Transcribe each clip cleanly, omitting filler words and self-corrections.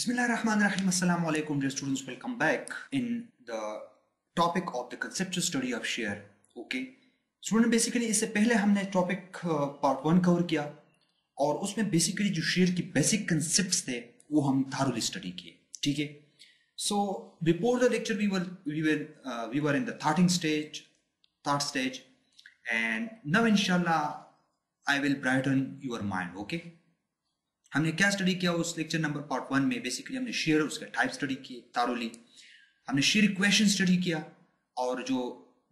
Bismillahirrahmanirrahim. Assalamu alaikum, dear students. Welcome back in the topic of the conceptual study of shear. Okay. Student basically इससे पहले हमने topic part 1 cover किया और उसमें basically जो share की बेसिक कंसेप्ट्स थे वो हम थारोली स्टडी किए. ठीक है. So before the lecture we were in the third stage and now इंशाल्लाह I will brighten your mind. Okay. हमने क्या स्टडी किया उस लेक्चर नंबर पार्ट 1 में? बेसिकली हमने शेयर उसके टाइप स्टडी किए थारोली. हमने शेयर इक्वेशन स्टडी किया और जो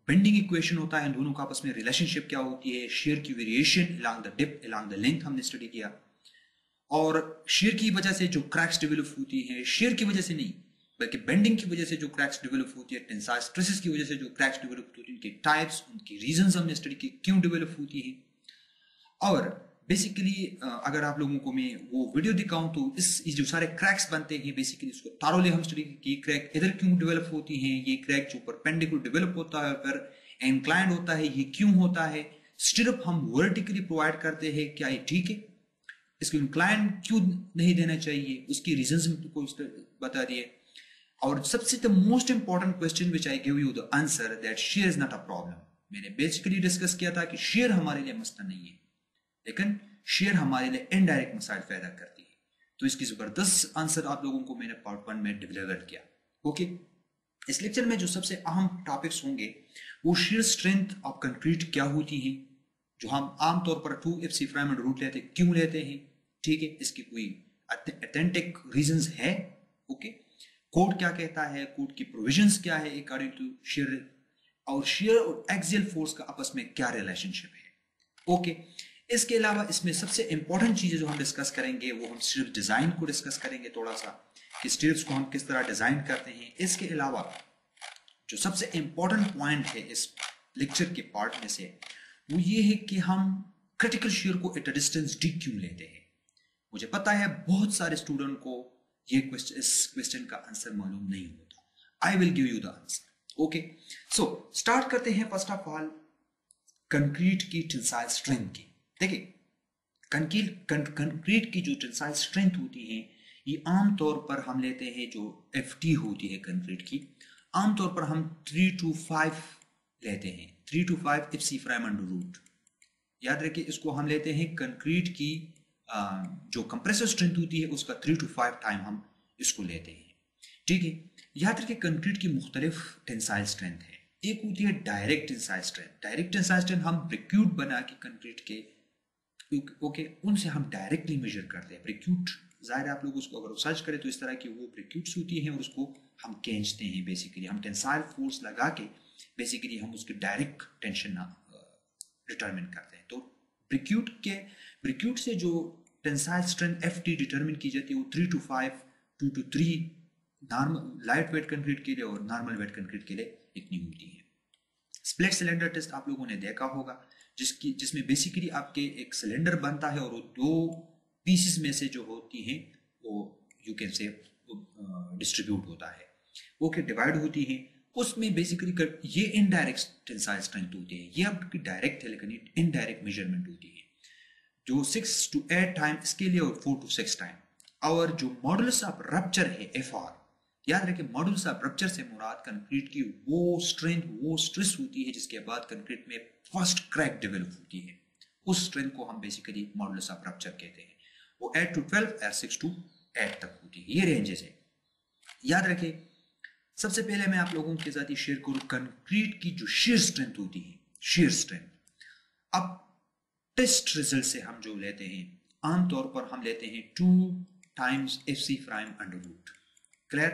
बेंडिंग इक्वेशन होता है इन दोनों का आपस में रिलेशनशिप क्या होती है, शेयर की variation along the depth along the length हमने स्टडी किया. और शेयर की वजह से जो क्रैक्स डेवलप होती है, शेयर की वजह से नहीं बल्कि बेंडिंग की वजह से जो क्रैक्स डेवलप होती है, टेंसाइल स्ट्रेसेस की वजह से जो क्रैक्स डेवलप होती है, उनके टाइप्स, उनकी रीजंस हमने स्टडी किए, क्यों डेवलप होती है. और बेसिकली अगर आप लोगों को मैं वो वीडियो दिखाऊं तो इस जो सारे क्रैक्स बनते हैं बेसिकली उसको थारोली हम स्टडी की. क्रैक इधर क्यों डेवलप होती हैं, ये क्रैक जो परपेंडिकुलर डेवलप होता है फिर इंक्लाइंड होता है, ये क्यों होता है. स्टिरअप हम वर्टिकली प्रोवाइड करते हैं, क्या ये ठीक है? इसको इंक्लाइंड क्यों नहीं देना चाहिए, उसकी रीजंस को बता दिए. और सबसे the most important question which I give you the answer that share is not a problem. मैंने बेसिकली डिस्कस किया था कि शेयर हमारे लिए मसला नहीं है लेकिन शेयर हमारे लिए इनडायरेक्ट मसाइल पैदा करती है. तो इसकी जबरदस्त आंसर आप लोगों को मैंने पार्ट 1 में डिलीवर किया. ओके. इस लेक्चर में जो सबसे अहम टॉपिक्स होंगे वो शेयर स्ट्रेंथ ऑफ कंक्रीट क्या होती है, जो हम आमतौर पर 2FC फ्राइम रूट लेते हैं, क्यों लेते हैं. ठीक है. इसकी कोई ऑथेंटिक रीजंस है. ओके. कोड क्या कहता है, कोड की प्रोविजंस क्या है अकॉर्डिंग टू शेयर, और शेयर और एक्सियल फोर्स का आपस में क्या रिलेशनशिप है. ओके. इसके अलावा इसमें सबसे इंपॉर्टेंट चीजें जो हम डिस्कस करेंगे वो हम सिर्फ डिजाइन को डिस्कस करेंगे थोड़ा सा, कि स्ट्रिप्स को हम किस तरह डिजाइन करते हैं. इसके अलावा जो सबसे इंपॉर्टेंट पॉइंट है इस लेक्चर के पार्ट में से वो ये है कि हम क्रिटिकल शेयर को एट अ डिस्टेंस डी क्यों लेते हैं. मुझे पता है बहुत सारे स्टूडेंट को ये इस क्वेश्चन का आंसर मालूम नहीं होता. I will give you the answer. Okay. So start करते हैं फर्स्ट ऑफ ऑल कंक्रीट की टेंसाइल स्ट्रेंथ की. देखिए कंक्रीट की जो टेंसाइल स्ट्रेंथ होती है ये आमतौर पर हम लेते हैं जो FT होती है कंक्रीट की, आमतौर पर हम 3 to 5 लेते हैं. 3 to 5 FC फ्राइम अंडर रूट. याद रखिए इसको हम लेते हैं कंक्रीट की जो कंप्रेसर स्ट्रेंथ होती है उसका 3 to 5 टाइम हम इसको लेते हैं. ठीक है. याद रखिए कंक्रीट की मुख्तलिफ टेंसाइल स्ट्रेंथ है. एक होती है direct tensile strength. Direct tensile strength हम ब्रिक्यूट बना के कंक्रीट के ओके उनसे हम डायरेक्टली मेजर करते हैं. ब्रिक्यूट जाहिर है आप लोग उसको अगर सर्च करें तो इस तरह की वो ब्रिक्यूट्स होती हैं और उसको हम खींचते हैं. बेसिकली हम टेंसाइल फोर्स लगा के बेसिकली हम उसकी डायरेक्ट टेंशन डिटरमिन करते हैं. तो ब्रिक्यूट से जो टेंसाइल स्ट्रेंथ FT डिटरमिन की जाती है वो 3 to 5 2 to 3 normal light weight concrete के लिए और नॉर्मल वेट कंक्रीट के लिए इतनी होती है. स्प्लिट सिलेंडर टेस्ट आप लोगों ने देखा होगा जिसमें बेसिकली आपके एक सिलेंडर बनता है और वो दो पीसेस में से जो होती हैं वो यू कैन से डिस्ट्रीब्यूट होता है, वो के डिवाइड होती है. उसमें बेसिकली ये इनडायरेक्ट टेंसाइल स्ट्रेंथ होती है. ये आपकी डायरेक्ट है लेकिन इनडायरेक्ट मेजरमेंट होती है जो 6 to 8 टाइम इसके लिए और 4 to 6 टाइम. और जो मॉडुलस ऑफ रप्चर है FR, याद रखें मॉडुलस ऑफ रप्चर से मुराद कंक्रीट की वो स्ट्रेंथ वो स्ट्रेस होती है जिसके बाद कंक्रीट में फर्स्ट क्रैक डेवलप होती है. उस स्ट्रेंथ को हम बेसिकली मॉडुलस ऑफ रप्चर कहते हैं. वो 8 to 12 और 6 to 8 तक होती है. ये रेंजेस है. याद रखें सबसे पहले मैं आप लोगों के साथ शेयर करूं कंक्रीट की जो शेयर स्ट्रेंथ होती है, शेयर स्ट्रेंथ. अब टेस्ट रिजल्ट से हम जो लेते हैं आमतौर पर हम लेते हैं 2 times FC prime under root. Clear?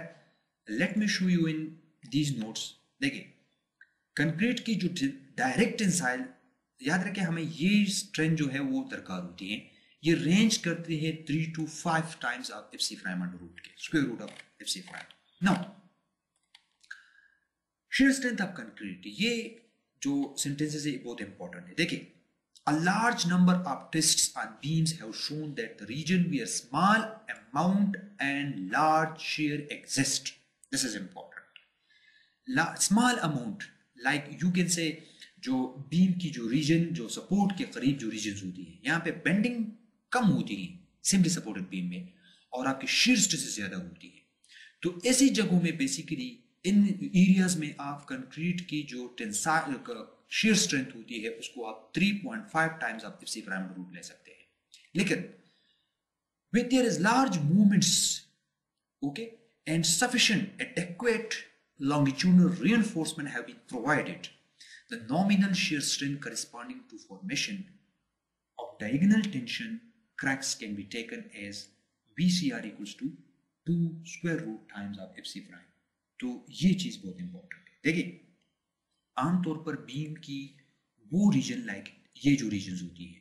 Let me show you in these notes. देखिए कंक्रीट की जो डायरेक्ट टेंसाइल, याद रखें हमें ये स्ट्रेंथ जो है वो दरकार होती है. ये रेंज करती है 3 to 5 times of FC prime under root के square root of FC prime. Now shear strength of concrete, ये जो सेंटेंसेस है बहुत इंपॉर्टेंट है. देखिए a large number of tests on beams have shown that the region where small amount and large shear exist, this is important. Small amount like you can say जो beam की जो reason जो support के करीब जो reason होती है यहाँ पे बेंडिंग कम होती है सिंपली सपोर्टेड बीम में, और आपके शीयर स्ट्रेस ज्यादा होती है। तो ऐसी जगहों में बेसिकली इन एरियाज में आप कंक्रीट की जो टेंसाइल शीयर स्ट्रेंथ होती है उसको आप 3.5 टाइम्स आप इप्सी पिरामिड रूट ले सकते हैं। लेकिन when there is large movements, okay, and sufficient adequate longitudinal reinforcement have been provided, the nominal shear strength corresponding to formation of diagonal tension cracks can be taken as VCR equals to 2 square root times of FC prime। तो ये चीज बहुत important है। देखिए आमतौर पर beam की वो रीजन लाइक ये जो रीजन होती है,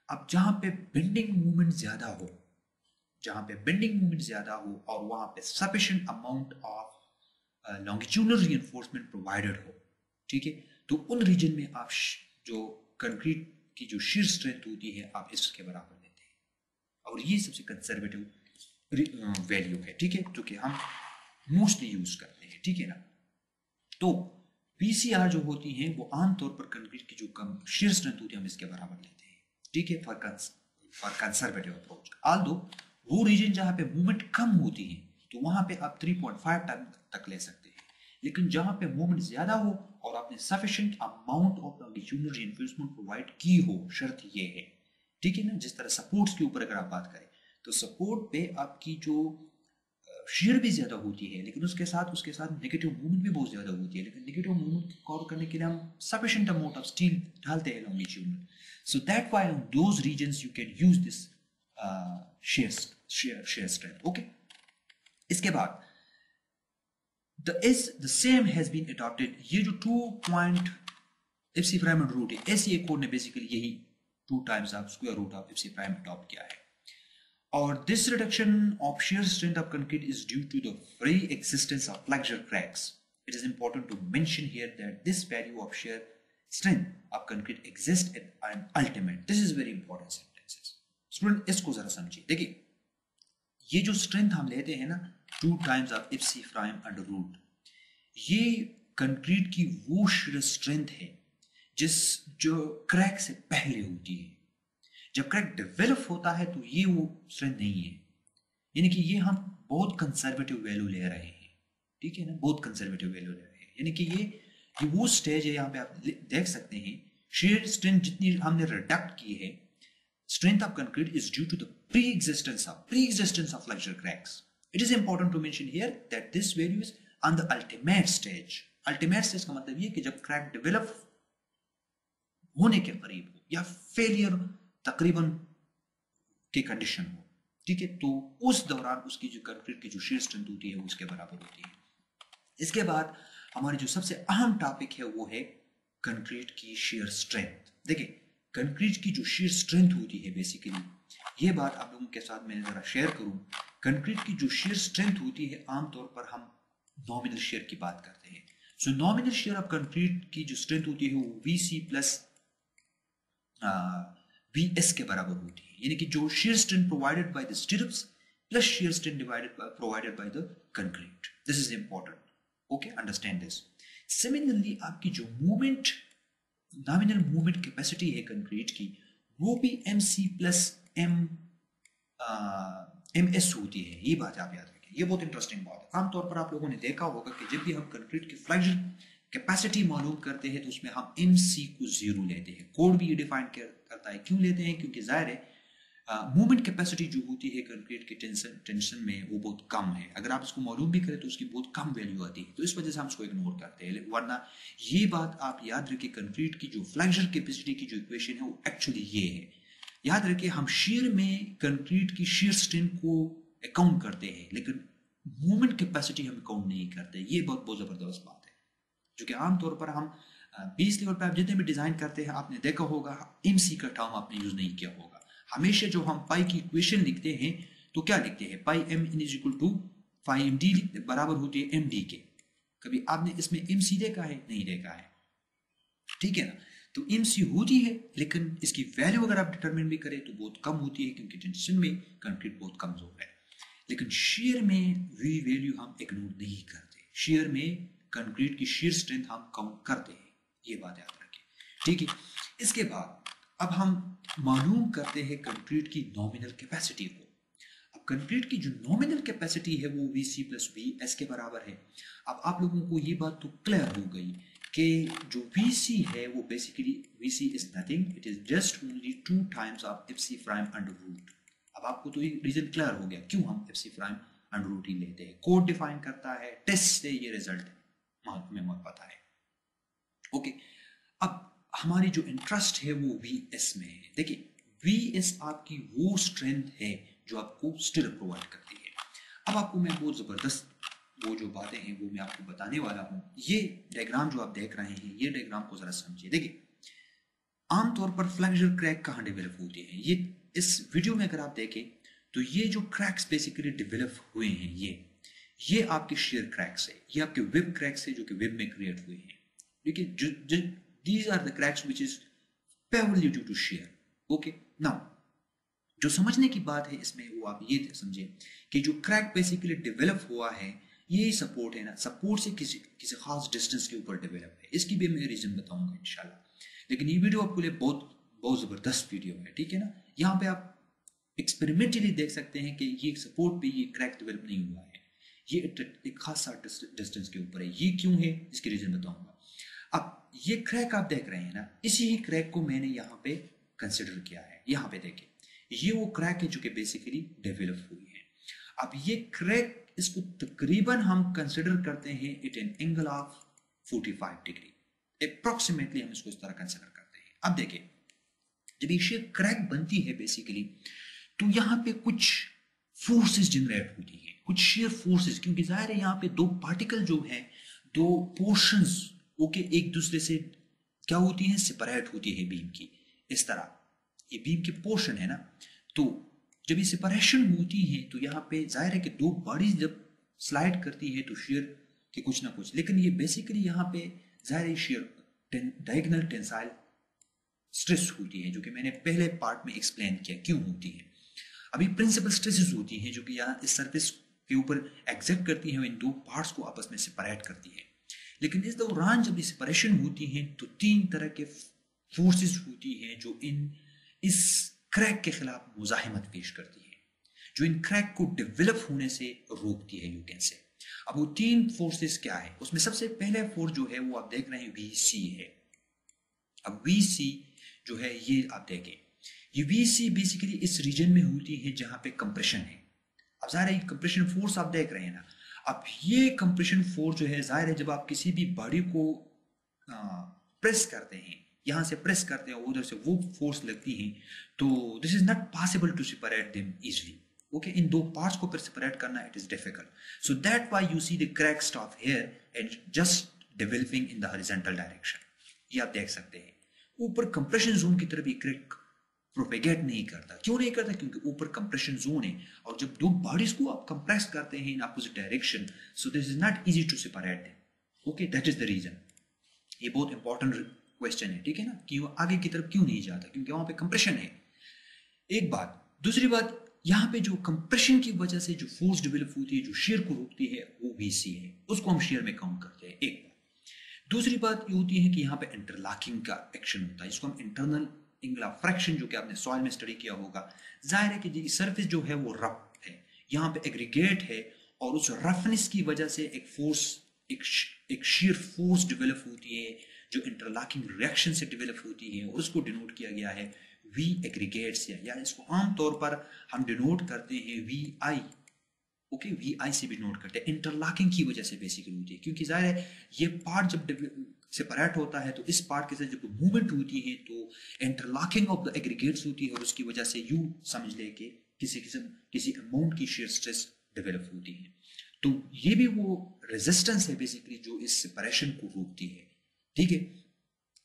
अब जहां पे बेंडिंग मूवमेंट ज्यादा हो, जहां पे बेंडिंग मूवमेंट ज्यादा हो और वहां पे sufficient amount of longitudinal reinforcement provided हो, ठीक है, तो उन रीजन में आप जो कंक्रीट की जो शीयर स्ट्रेंथ होती है आप इसके बराबर लेते हैं और ये सबसे कंजर्वेटिव वैल्यू है, ठीक है, जो कि हम मोस्टली यूज करते हैं, ठीक है ना। तो पीसीआर जो होती है वो आमतौर पर कंक्रीट की जो कम शीयर स्ट्रेंथ होती है हम इसके बराबर लेते हैं, ठीक है, फॉर कंजर्वेटिव अप्रोच। आल्दो वो रीजन जहां पे मूवमेंट कम होती है तो वहां पे आप 3.5 टन तक ले सकते हैं, लेकिन जहां पे मूवमेंट ज्यादा हो और आपने sufficient amount of longitudinal reinforcement provide की हो, शर्त ये है, ठीक है ना। जिस तरह सपोर्ट्स के ऊपर अगर आप बात करें तो सपोर्ट पे आपकी जो शेयर भी ज्यादा होती है, लेकिन उसके साथ नेगेटिव मूवमेंट भी बहुत ज्यादा होती है, लेकिन नेगेटिव मूवमेंट को कवर करने के लिए हम सफिशिएंट अमाउंट ऑफ स्टील डालते हैं longitudinal, so that why on those reasons you can use this shear strength, okay। इसके बाद the same has been adopted, ये जो 2 point FC prime root है, SEA कोड ने बेसिकली यही 2 times of square root of FC prime adopt किया है। और this reduction of shear strength of concrete is due to the free existence of flexure cracks। It is important to mention here that this value of shear strength of concrete exists at an ultimate। This is very important sentences। Student इसको जरा समझिए। देखिए ये जो strength हम लेते हैं ना 2 times of FC prime under root, ये कंक्रीट की वो shear स्ट्रेंथ है जो क्रैक से पहले होती है। जब क्रैक डेवलप होता है तो ये वो स्ट्रेंथ नहीं है, यानी कि ये हम बहुत कंजर्वेटिव वैल्यू ले रहे हैं, ठीक है ना, बहुत कंजर्वेटिव वैल्यू ले रहे हैं, यानी कि ये वो स्टेज है। यहाँ पे आप देख सकते हैं शेयर स्ट्रेंथ जितनी हमने रिडक्ट की है, strength of concrete is due to the pre-existence of flexure cracks। It is important to mention here that this value is on the ultimate stage। ultimate stage का मतलब ये कि जब क्रैक डेवलप होने के करीब हो या फेलियर तकरीबन के कंडीशन हो, ठीक है, तो उस दौरान उसकी जो कंक्रीट की जो शीयर स्ट्रेंथ होती है वो उसके बराबर होती है। इसके बाद हमारी जो सबसे अहम टॉपिक है वो है कंक्रीट की शीयर स्ट्रेंथ। देखिए कंक्रीट की जो शीयर स्ट्रेंथ होती है बेसिकली, ये बात आप लोगों के साथ मैं जरा शेयर करूं, कंक्रीट की जो शीयर स्ट्रेंथ होती है आमतौर पर हम नॉमिनल शेयर की बात करते हैं। सो नॉमिनल शेयर ऑफ कंक्रीट की जो स्ट्रेंथ होती है वो VC प्लस VS के बराबर होती है, यानी कि जो shear strength provided by the stirrups plus shear strength provided by the concrete। This is important, okay, understand this। Similarly आपकी जो movement nominal movement capacity है कंक्रीट की वो भी MC plus MS होती है, ये बात आप याद रखें, ये बहुत इंटरेस्टिंग बात है। आमतौर पर आप लोगों ने देखा होगा कि जब भी हम कंक्रीट की फ्लेक्शन कैपेसिटी मालूम करते हैं तो उसमें हम MC को 0 लेते हैं। कोड भी ये डिफाइन करता है, क्यों लेते हैं, क्योंकि जाहिर है मूवमेंट कैपेसिटी जो होती है कंक्रीट की टेंशन में वो बहुत कम है। अगर आप इसको मालूम भी करें तो उसकी बहुत कम वैल्यू आती है, तो इस वजह से हम उसको इग्नोर करते हैं। वरना ये बात आप याद रखिए, कंक्रीट की जो फ्लेक्शन कैपेसिटी की जो इक्वेशन है वो एक्चुअली ये है। याद रखिए हम शीयर में कंक्रीट की शीयर स्ट्रेंथ को अकाउंट करते हैं, लेकिन मूवमेंट कैपेसिटी हम अकाउंट नहीं करते। ये बहुत जबरदस्त बात है जो कि आमतौर पर हम 20 लेवल पर आप जितने भी डिजाइन करते हैं आपने देखा होगा MC का टर्म आपने यूज नहीं किया होगा। हमेशा जो हम पाई की इक्वेशन लिखते हैं तो क्या लिखते हैं, pi M is equal to pi MD बराबर होती है MD के। कभी आपने इसमें MC देखा है? नहीं देखा है, ठीक है ना। तो MC होती है, लेकिन इसकी वैल्यू अगर आप डिटरमिन भी करें तो बहुत कम होती है, क्योंकि टेंशन में कंक्रीट बहुत कमजोर है। लेकिन शेयर में वी वैल्यू हम इग्नोर नहीं करते, शेयर में कंक्रीट की शेयर स्ट्रेंथ हम काउंट करते हैं, ये बात याद रखें, ठीक है। इसके बाद अब हम मालूम करते हैं कंक्रीट की नॉमिनल कैपेसिटी को। अब कंक्रीट की जो नॉमिनल कैपेसिटी है वो VC प्लस VS के बराबर है। अब आप लोगों को ये बात तो क्लियर हो गई कि जो VC है वो basically VC is nothing, it is just only 2 times of FC prime under root. अब आपको तो ये रीजन क्लियर हो गया क्यों हम FC प्राइम अंडर रूट ही लेते हैं। कोड डिफाइन करता है, टेस्ट से ये रिजल्ट में पता है। ओके, अब हमारी जो इंटरेस्ट है वो VS में है। देखिए VS आपकी वो स्ट्रेंथ है जो आपको स्टिर प्रोवाइड करती है। अब आपको मैं बहुत जबरदस्त वो जो बातें हैं वो मैं आपको बताने वाला हूँ। ये डायग्राम जो आप देख रहे हैं, ये डायग्राम को जरा समझिए। देखिए आमतौर पर फ्लैक्चर क्रैक कहाँ डेवलप होती है, ये इस वीडियो में अगर आप देखें तो ये जो क्रैक्स बेसिकली डेवलप हुए हैं ये आपके शेयर क्रैक्स है, ये आपके वेब क्रैक्स है जो कि वेब में क्रिएट हुए हैं। देखिए these are the cracks which is purely due to shear. Okay, now जो समझने की बात है इसमें वो आप ये समझे कि जो क्रैक बेसिकली डेवलप हुआ है ये सपोर्ट है ना, सपोर्ट से किसी खास डिस्टेंस के ऊपर डेवलप है। इसकी भी मैं रीजन बताऊंगा इंशाल्लाह, लेकिन ये वीडियो आपके लिए बहुत बहुत जबरदस्त वीडियो है, ठीक है ना। यहाँ पे आप एक्सपेरिमेंटली देख सकते हैं कि ये सपोर्ट पे ये क्रैक डेवलप नहीं हुआ है, ये एक खास सा डिस्टेंस के ऊपर है। ये क्यों है इसकी रीजन बताऊंगा। अब ये क्रैक आप देख रहे हैं ना, इसी ही क्रैक को मैंने यहाँ पे कंसिडर किया है। यहाँ पे देखिए ये वो क्रैक है जो कि बेसिकली डेवलप हुई है। अब ये क्रैक इसको तकरीबन हम कंसिडर करते हैं it an angle of 45 degree approximately, हम इसको इस तरह कंसिडर करते हैं। अब देखिए जब ये शेयर क्रैक बनती है बेसिकली तो यहाँ पे कुछ फोर्सेस जनरेट होती है, कुछ शेयर फोर्सेस, क्योंकि जाहिर है यहाँ पे दो पार्टिकल जो है, दो पोर्शंस ओके एक दूसरे से क्या होती हैं, सेपरेट होती है बीम की। इस तरह ये बीम के पोर्शन है ना, तो जब ये सेपरेशन होती है तो यहाँ पे जाहिर है कि दो बॉडीज जब स्लाइड करती है तो शेयर के कुछ ना कुछ, लेकिन ये बेसिकली यहाँ पे जाहिर है शेयर डायगोनल टेंसाइल स्ट्रेस होती है जो कि मैंने पहले पार्ट में एक्सप्लेन किया क्यों होती है। अभी प्रिंसिपल स्ट्रेसेस होती हैं जो कि यहाँ इस सरफेस के ऊपर एग्जैक्ट करती हैं, इन दो पार्ट्स को आपस में सेपरेट करती है। लेकिन इस दौरान जब सेपरेशन होती है तो तीन तरह के फोर्सेस होती हैं जो इस क्रैक के खिलाफ मुजाहिमत पेश करती है, जो इन क्रैक को डेवलप होने से रोकती है, यू कैन से। अब वो तीन फोर्सेस क्या है, उसमें सबसे पहले फोर्स जो है वो आप देख रहे हैं VC है। अब VC जो है ये आप देखें, ये VC बेसिकली इस रीजन में होती है जहां पे कंप्रेशन है। अब जाहिर है कंप्रेशन फोर्स आप देख रहे हैं ना, अब ये कंप्रेशन फोर्स जो है जाहिर है जब आप किसी भी बॉडी को प्रेस करते हैं, यहां से प्रेस करते हैं उधर से वो फोर्स लगती है, तो this is not possible to separate them easily. Okay, इन दो पार्ट्स को फिर सेपरेट करना it is difficult, so that why you see the crack stop here and just developing in the horizontal direction. ये आप देख सकते हैं ऊपर कंप्रेशन जोन की तरफ ये क्रैक प्रोपेगेट नहीं करता। क्यों नहीं करता, क्योंकि ऊपर कंप्रेशन जोन है, और जब दो बॉडीज को आप कंप्रेस करते हैं in opposite direction, so this is not easy to separate them. Okay, that is the reason. ये बहुत इंपॉर्टेंट क्वेश्चन है, ठीक है ना, कि वो आगे की तरफ क्यों नहीं जाता, क्योंकि वहां पे कंप्रेशन है। एक बात, दूसरी बात, यहाँ पे जो कंप्रेशन की वजह से जो फोर्स डेवलप होती है, जो शेयर को रोकती है, वो VC है, उसको हम शेयर में काउंट करते हैं। एक बात, दूसरी बात ये होती है कि यहाँ पे इंटरलॉकिंग का एक्शन होता है, इसको हम इंटरनल एंगल ऑफ फ्रैक्शन, जो कि आपने सॉइल में स्टडी किया होगा। जाहिर है कि सरफेस जो है वो रफ है, यहाँ पे एग्रीगेट है, और उस रफनेस की वजह से एक फोर्स, एक शेयर फोर्स डेवलप होती है जो इंटरलॉकिंग रिएक्शन से डेवलप होती है, और उसको डिनोट किया गया है V एग्रीगेट्स, या इसको आमतौर पर हम डिनोट करते हैं VI। ओके, VI से भी नोट करते हैं, इंटरलॉकिंग की वजह से बेसिकली होती है, क्योंकि जाहिर है ये पार्ट जब सेपरेट होता है तो इस पार्ट के साथ जब मूवमेंट होती है तो इंटरलॉकिंग ऑफ द एग्रीगेट्स होती है, और उसकी वजह से यू समझ ले कि किसी अमाउंट की शेयर स्ट्रेस डेवलप होती है। तो ये भी वो रेजिस्टेंस है बेसिकली जो इस सेपरेशन को रोकती है, ठीक है।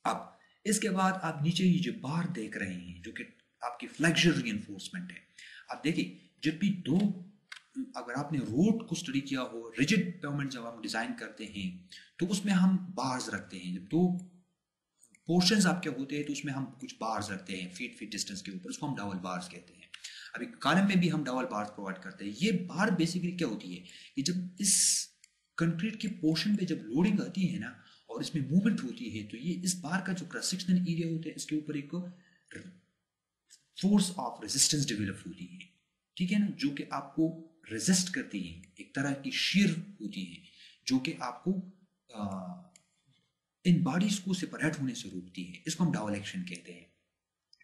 अब इसके बाद आप नीचे ये जो बार देख रहे हैं जो कि आपकी फ्लेक्सर रीइंफोर्समेंट है। आप देखिए जब भी दो, अगर आपने रोड को स्टडी किया हो, रिजिड पेवमेंट जब हम डिजाइन करते हैं तो उसमें हम बार्स रखते हैं। जब दो पोर्शंस आपके होते हैं तो उसमें हम कुछ बार्स रखते हैं फीट डिस्टेंस के ऊपर, उसको हम डबल बार्स कहते हैं। अभी कॉलम में भी हम डबल बार्स प्रोवाइड करते हैं। ये बार बेसिकली क्या होती है कि जब इस कंक्रीट की पोर्शन पे जब लोडिंग आती है ना और इसमें मूवमेंट होती है तो ये इस बार का जो क्रॉस सेक्शनल एरिया होता है इसके ऊपर एक फोर्स ऑफ रेजिस्टेंस डेवलप होती है। ठीक है ना, जो कि आपको रेजिस्ट करती है, एक तरह की शीर होती है जो कि आपको इन बॉडीज को सेपरेट होने से रोकती है, इसको हम डाउल एक्शन कहते हैं।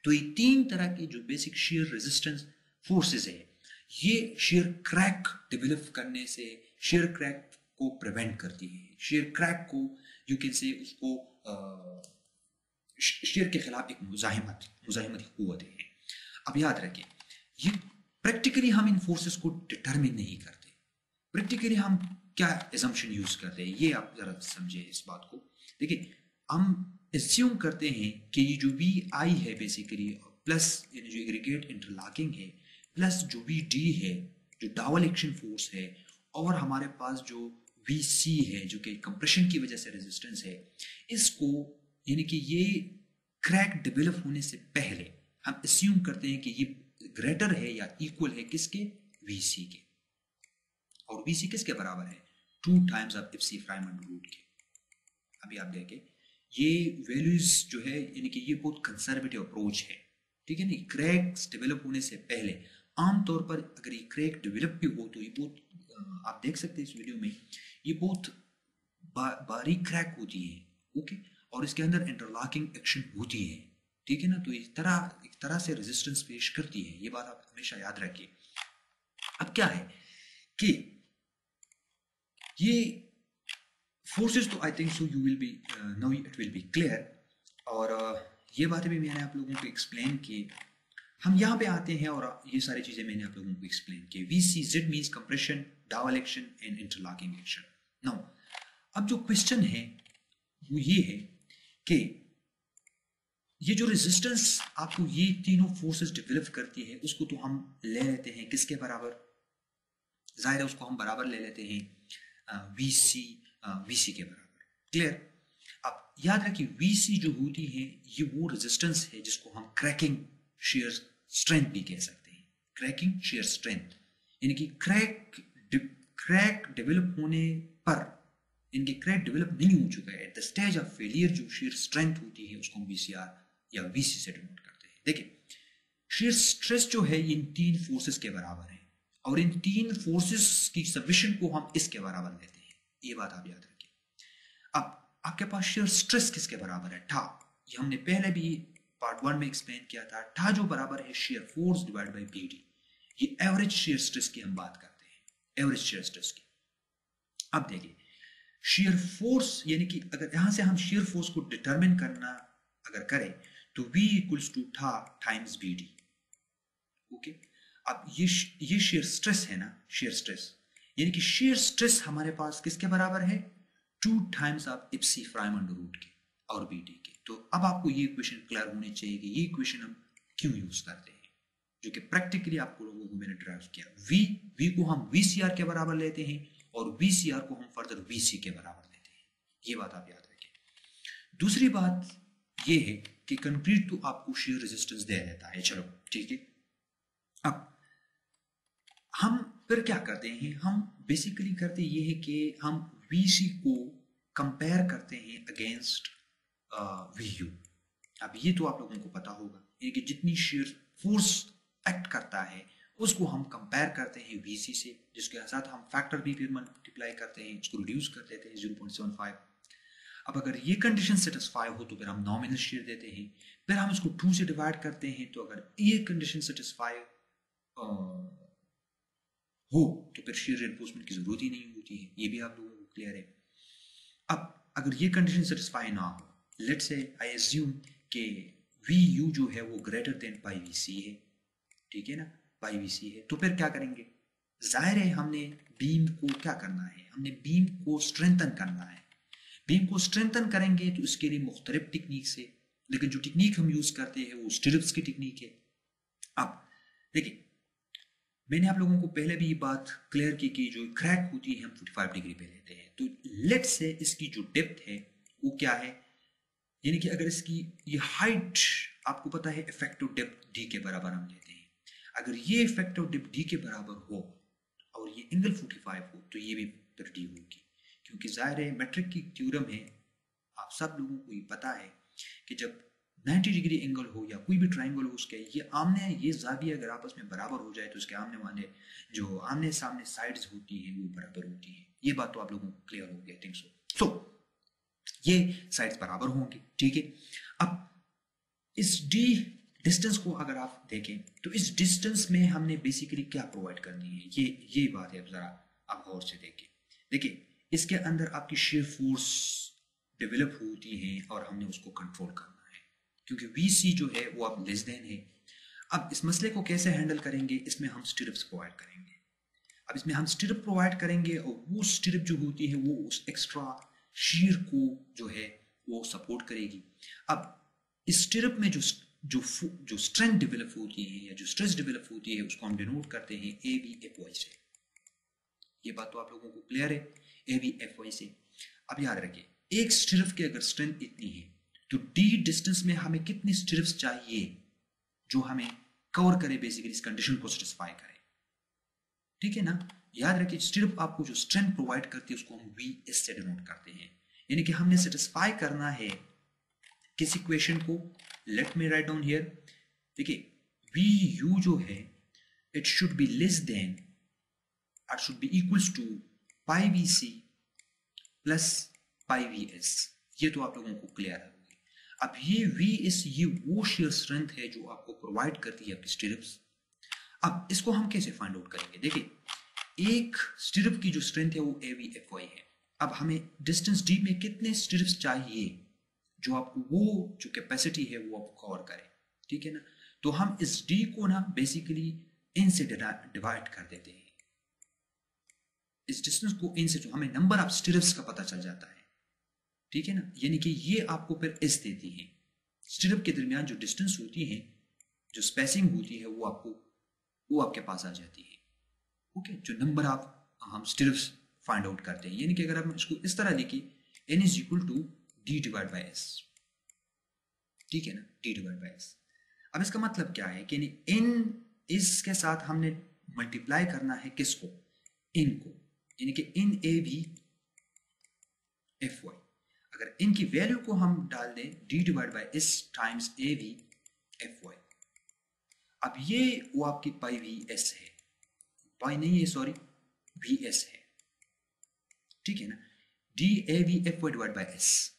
तो ये तीन तरह की जो बेसिक शीयर रेजिस्टेंस फोर्सेस है, ये शीयर क्रैक डेवलप करने से, शीयर क्रैक को प्रिवेंट करती है, शीयर क्रैक को यू कैन से उसको शीयर के खिलाफ एक मुजाहिमती कुव्वत है। अब याद रखें, ये प्रैक्टिकली हम इन फोर्सेस को डिटरमिन नहीं करते, प्रैक्टिकली हम क्या एजम्पशन यूज करते हैं, ये आप जरा समझे इस बात को। देखिए, हम एज्यूम करते हैं कि ये जो वी आई है बेसिकली प्लस जो एग्रीगेट इंटरलॉकिंग है प्लस जो वी डी है जो डाबल एक्शन फोर्स है, और हमारे पास जो वी सी है जो कि कंप्रेशन की वजह से रेजिस्टेंस है, इसको यानी कि ये क्रैक डेवलप होने से पहले हम एज्यूम करते हैं कि ये ग्रेटर है या इक्वल है किसके, वी सी के। और वी सी किसके बराबर है, 2 times of F C prime under root के। अभी आप देखें, ये वैल्यूज जो है यानी कि ये बहुत कंजर्वेटिव अप्रोच है, ठीक है नहीं। क्रैक्स डेवलप होने से पहले आमतौर पर अगर ये क्रैक डेवलप भी हो तो ये बहुत आप देख सकते हैं इस वीडियो में, ये बहुत बारीक क्रैक होती है, ओके, और इसके अंदर इंटरलॉकिंग एक्शन होती है, ठीक है ना। तो एक तरह से रेजिस्टेंस पेश करती है, ये बात आप हमेशा याद रखिए। अब क्या है कि ये फोर्सेस, तो I think so you will be now it will be clear, और ये बातें भी मैंने आप लोगों को एक्सप्लेन की। हम यहाँ पे आते हैं और ये सारी चीजें मैंने आप लोगों को एक्सप्लेन की। V C Z means compression, dowel action and interlocking action. Now अब जो क्वेश्चन है वो ये है कि ये जो रेजिस्टेंस आपको ये तीनों फोर्सेस डेवलप करती है, उसको तो हम ले लेते हैं किसके बराबर, जाहिर है उसको हम बराबर ले लेते हैं वी सी के बराबर। क्लियर। अब याद रखिए, वी सी जो होती है ये वो रेजिस्टेंस है जिसको हम क्रैकिंग शेयर स्ट्रेंथ भी कह सकते हैं, क्रैकिंग शेयर स्ट्रेंथ, यानी कि क्रैक डेवलप होने पर, इनके क्रैक डेवलप नहीं हो चुका है, at the stage of failure जो शेयर स्ट्रेंथ होती है उसको हम वीसीआर या वीसी से डिनोट करते हैं। देखिए, शेयर स्ट्रेस जो है इन तीन फोर्सेस के बराबर है, और इन तीन फोर्सेस की समेशन को हम इसके बराबर लेते हैं, ये बात आप याद रखिए। अब आपके पास शेयर स्ट्रेस किसके बराबर है, ठा, ये हमने पहले भी पार्ट 1 में एक्सप्लेन किया था। ठा जो बराबर है shear force divide by BD, ये एवरेज शेयर स्ट्रेस की हम बात करते हैं, एवरेज शेयर स्ट्रेस की। अब देखिए, शेयर फोर्स यानी कि अगर यहां से हम शेयर फोर्स को डिटरमिन करना अगर करें तो V इक्वल्स टू ठा टाइम्स बी डी, ओके। अब ये शेयर स्ट्रेस है ना, शेयर स्ट्रेस यानी कि शेयर स्ट्रेस हमारे पास किसके बराबर है, 2 टाइम्स ऑफ इप्सी प्राइम अंडर रूट के और बी डी के। तो अब आपको ये इक्वेशन क्लियर होनी चाहिए कि ये इक्वेशन हम क्यों यूज करते हैं, जो कि प्रैक्टिकली आपको लोगों को मैंने ड्राइव किया। V को हम VCR के बराबर लेते हैं और VCR को हम फर्दर VC के बराबर लेते हैं, ये बात आप याद रखें। दूसरी बात ये है कि कंक्रीट तो आपको शेयर रेजिस्टेंस दे देता है, चलो ठीक है। अब हम फिर क्या करते हैं, हम बेसिकली करते ये है कि हम VC को कंपेयर करते हैं अगेंस्ट VU। अब ये तो आप लोगों को पता होगा कि जितनी शेयर फोर्स एक्ट करता है उसको हम कंपेयर करते हैं VC से, जिसके साथ हम फैक्टर भी फिर मल्टीप्लाई करते हैं, इसको रिड्यूस कर देते हैं 0.75। अब अगर ये कंडीशन सेटिस्फाई हो तो फिर हम नॉमिनल शेयर देते हैं, फिर हम इसको 2 से डिवाइड करते हैं, तो अगर ये कंडीशन सेटिस्फाई हो तो फिर शेयर रेनफोर्समेंट की जरूरत ही नहीं होती है, ये भी आप लोगों को क्लियर है। अब अगर ये कंडीशन सेटिस्फाई ना हो, लेट्स से आई एज्यूम कि VU जो है वो ग्रेटर देन पाई VC है, ठीक है ना, पाई VC है, तो फिर क्या करेंगे, जाहिर है हमने बीम को क्या करना है, हमने बीम को स्ट्रेंथन करना है। बीम को स्ट्रेंथन करेंगे तो इसके लिए मुख्तलिफ टेक्निक से, लेकिन जो टेक्निक हम यूज करते हैं वो स्टिरप्स की टेक्निक है। अब देखिए, मैंने आप लोगों को पहले भी ये बात क्लियर की कि जो क्रैक होती है हम 45 डिग्री पे लेते हैं, तो लेट्स से इसकी जो डेप्थ है वो क्या है, यानी कि अगर इसकी ये हाइट आपको पता है इफेक्टिव डेप्थ D के बराबर हम लेते हैं, अगर ये इफेक्टिव डेप्थ D के बराबर हो और ये एंगल 45 हो तो ये भी फिर D होगी, क्योंकि जाहिर है मेट्रिक की थ्योरम है, आप सब लोगों को ये पता है कि जब 90 डिग्री एंगल हो या कोई भी ट्राइंगल हो उसके ये आमने ये जाविया अगर आपस में बराबर हो जाए तो उसके आमने वाले जो आमने सामने साइड्स होती हैं वो बराबर होती हैं। ये बात तो आप लोगों को क्लियर हो गया, आई थिंक सो। ये साइड्स बराबर होंगे, ठीक है। अब इस डी डिस्टेंस को अगर आप देखें तो इस डिस्टेंस में हमने बेसिकली क्या प्रोवाइड करनी है, ये बात है। जरा आप गौर से देखें, देखिए इसके अंदर आपकी शेयर फोर्स डेवलप होती है और हमने उसको कंट्रोल करना है, क्योंकि VC जो है वो अब लेस देन है। अब इस मसले को कैसे हैंडल करेंगे, इसमें हम स्टिरप्स प्रोवाइड करेंगे। अब इसमें हम स्टिरप प्रोवाइड करेंगे और वो स्टिरप जो होती है वो उस एक्स्ट्रा शीयर को जो है वो सपोर्ट करेगी। अब इस स्टिरप में जो स्ट्रेंथ डेवलप होती है या जो स्ट्रेस डेवलप होती है उसको हम डिनोट करते हैं AVFY से। ये बात तो आप लोगों को क्लियर है, AVFY से। अब याद रखिए, एक स्टिरप की अगर स्ट्रेंथ इतनी है तो D डिस्टेंस में हमें कितनी स्टिरप्स चाहिए जो हमें कवर करे, बेसिकली इस कंडीशन को सेटिस्फाई करे, ठीक है ना। याद रखिए, स्टिरप आपको जो स्ट्रेंथ प्रोवाइड करती है उसको हम VS से डिनोट करते हैं, यानी कि हमने सेटिस्फाई करना है किस इक्वेशन को। Let me write down here, देखिए VU जो है it should be less than और should be equals to pi VC plus pi VS। ये तो आप लोगों को क्लियर है। अब ये VS ये वो शेयर स्ट्रेंथ है जो आपको प्रोवाइड करती है आपकी स्टिरप्स। अब इसको हम कैसे फाइंड आउट करेंगे, देखिए एक स्टिरप की जो स्ट्रेंथ है वो AVFY है। अब हमें डिस्टेंस D में कितने स्टिरप्स चाहिए जो आपको वो जो कैपेसिटी है वो आपको कवर करे, ठीक है ना। तो हम इस D को ना बेसिकली इन से डिवाइड कर देते हैं, इस डिस्टेंस को इन से, जो हमें नंबर ऑफ स्टिरप्स का पता चल जाता है, ठीक है ना। यानी कि ये आपको फिर S देती है। स्टिरप के दरमियान जो डिस्टेंस होती है, जो स्पेसिंग होती है वो आपके पास आ जाती है, ओके। जो नंबर ऑफ हम स्टिरप्स फाइंड आउट करते हैं, यानी कि अगर हम इसको इस तरह लिखी N is equal to D divide by S, ठीक है ना, D डिवाइड बाई S। अब इसका मतलब क्या है कि N इसके साथ हमने मल्टीप्लाई करना है किसको, इन को, यानी कि इन AVFY। अगर इनकी वैल्यू को हम डाल दें D divide by S times AVFY, अब ये वो आपकी पाई VS है, पाई नहीं है सॉरी VS है, ठीक है ना, DAVFY डिवाइड बाई S।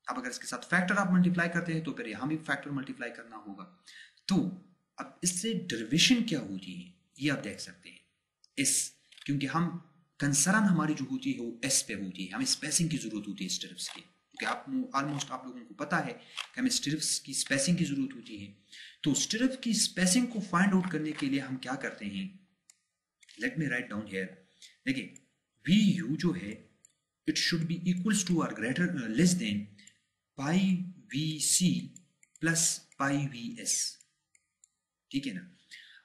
अब अगर इसके साथ फैक्टर आप मल्टीप्लाई करते हैं तो फिर यहां भी फैक्टर मल्टीप्लाई करना होगा। तो अब इससे डेरिवेशन क्या होती है ये आप देख सकते हैं S, क्योंकि हम कंसर्न हमारी जो होती है वो S पे होती है, हमें स्पेसिंग की जरूरत होती है स्टिरप्स की, क्योंकि आप ऑलमोस्ट आप लोगों को पता है कि हमें स्टिरप्स की स्पेसिंग की जरूरत होती है। तो स्टिरप की स्पेसिंग को फाइंड आउट करने के लिए हम क्या करते हैं, let me write down here, देखिए VU जो है it should be equals to और greater less than pi VC plus pi VS, ठीक है ना।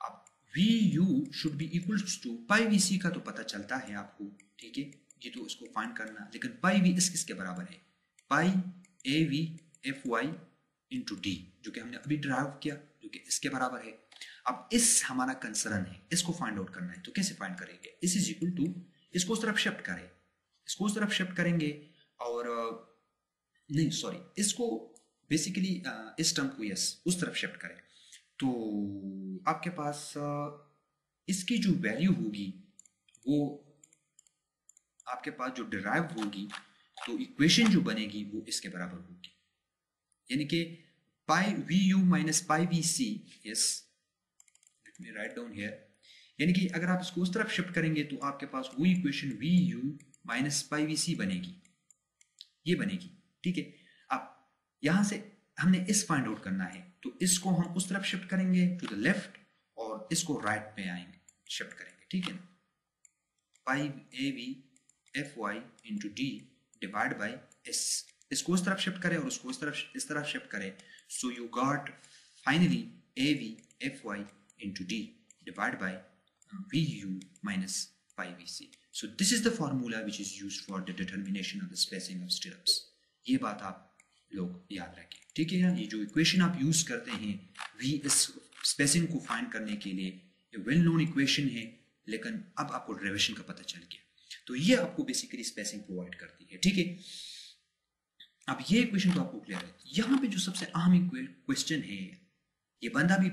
अब VU should be equals to pi VC का तो पता चलता है आपको, ठीक है, ये तो इसको फाइंड करना, लेकिन पाई VS किसके बराबर है, पाई AVFY इंटू D, जो कि हमने अभी ड्राइव किया, जो कि इसके बराबर है। अब इस हमारा कंसर्न है, इसको फाइंड आउट करना है, तो कैसे फाइंड करेंगे, इस इज इक्वल टू, इसको उस तरफ शिफ्ट करें, इसको उस तरफ शिफ्ट करेंगे और नहीं सॉरी, इसको बेसिकली इस टर्म को यस उस तरफ शिफ्ट करें, तो आपके पास इसकी जो वैल्यू होगी वो आपके पास जो डिराइव होगी, तो इक्वेशन जो बनेगी वो इसके बराबर होगी, यानी कि पाई VU minus pi VC, yes let me write down here, यानी कि अगर आप इसको उस तरफ शिफ्ट करेंगे तो आपके पास वो equation VU minus pi VC बनेगी, ये बनेगी, ठीक है। अब यहां से हमने इस फाइंड आउट करना है, तो इसको हम उस तरफ शिफ्ट करेंगे टू द लेफ्ट और इसको राइट में आएंगे, शिफ्ट करेंगे, ठीक है ना। पाई AVFY into D divide by S, इसको इस तरफ शिफ्ट करें और उसको इस तरफ शिफ्ट करें, so you got finally AVFY into D divide by VU minus pi VC. So this is the formula which is used for the determination of the spacing of stirrups. ये बात आप लोग याद रखें, ठीक है ना। ये जो इक्वेशन आप यूज करते हैं VS स्पेसिंग को फाइंड करने के लिए, ये वेल नोन इक्वेशन है, लेकिन अब आपको डेरिवेशन का पता चल गया, तो ये आपको बेसिकली स्पेसिंग प्रोवाइड करती है, ठीक है। अब ये क्वेश्चन तो आपको क्लियर है। यहाँ पे जो सबसे अहम क्वेश्चन है, ये बंदा भी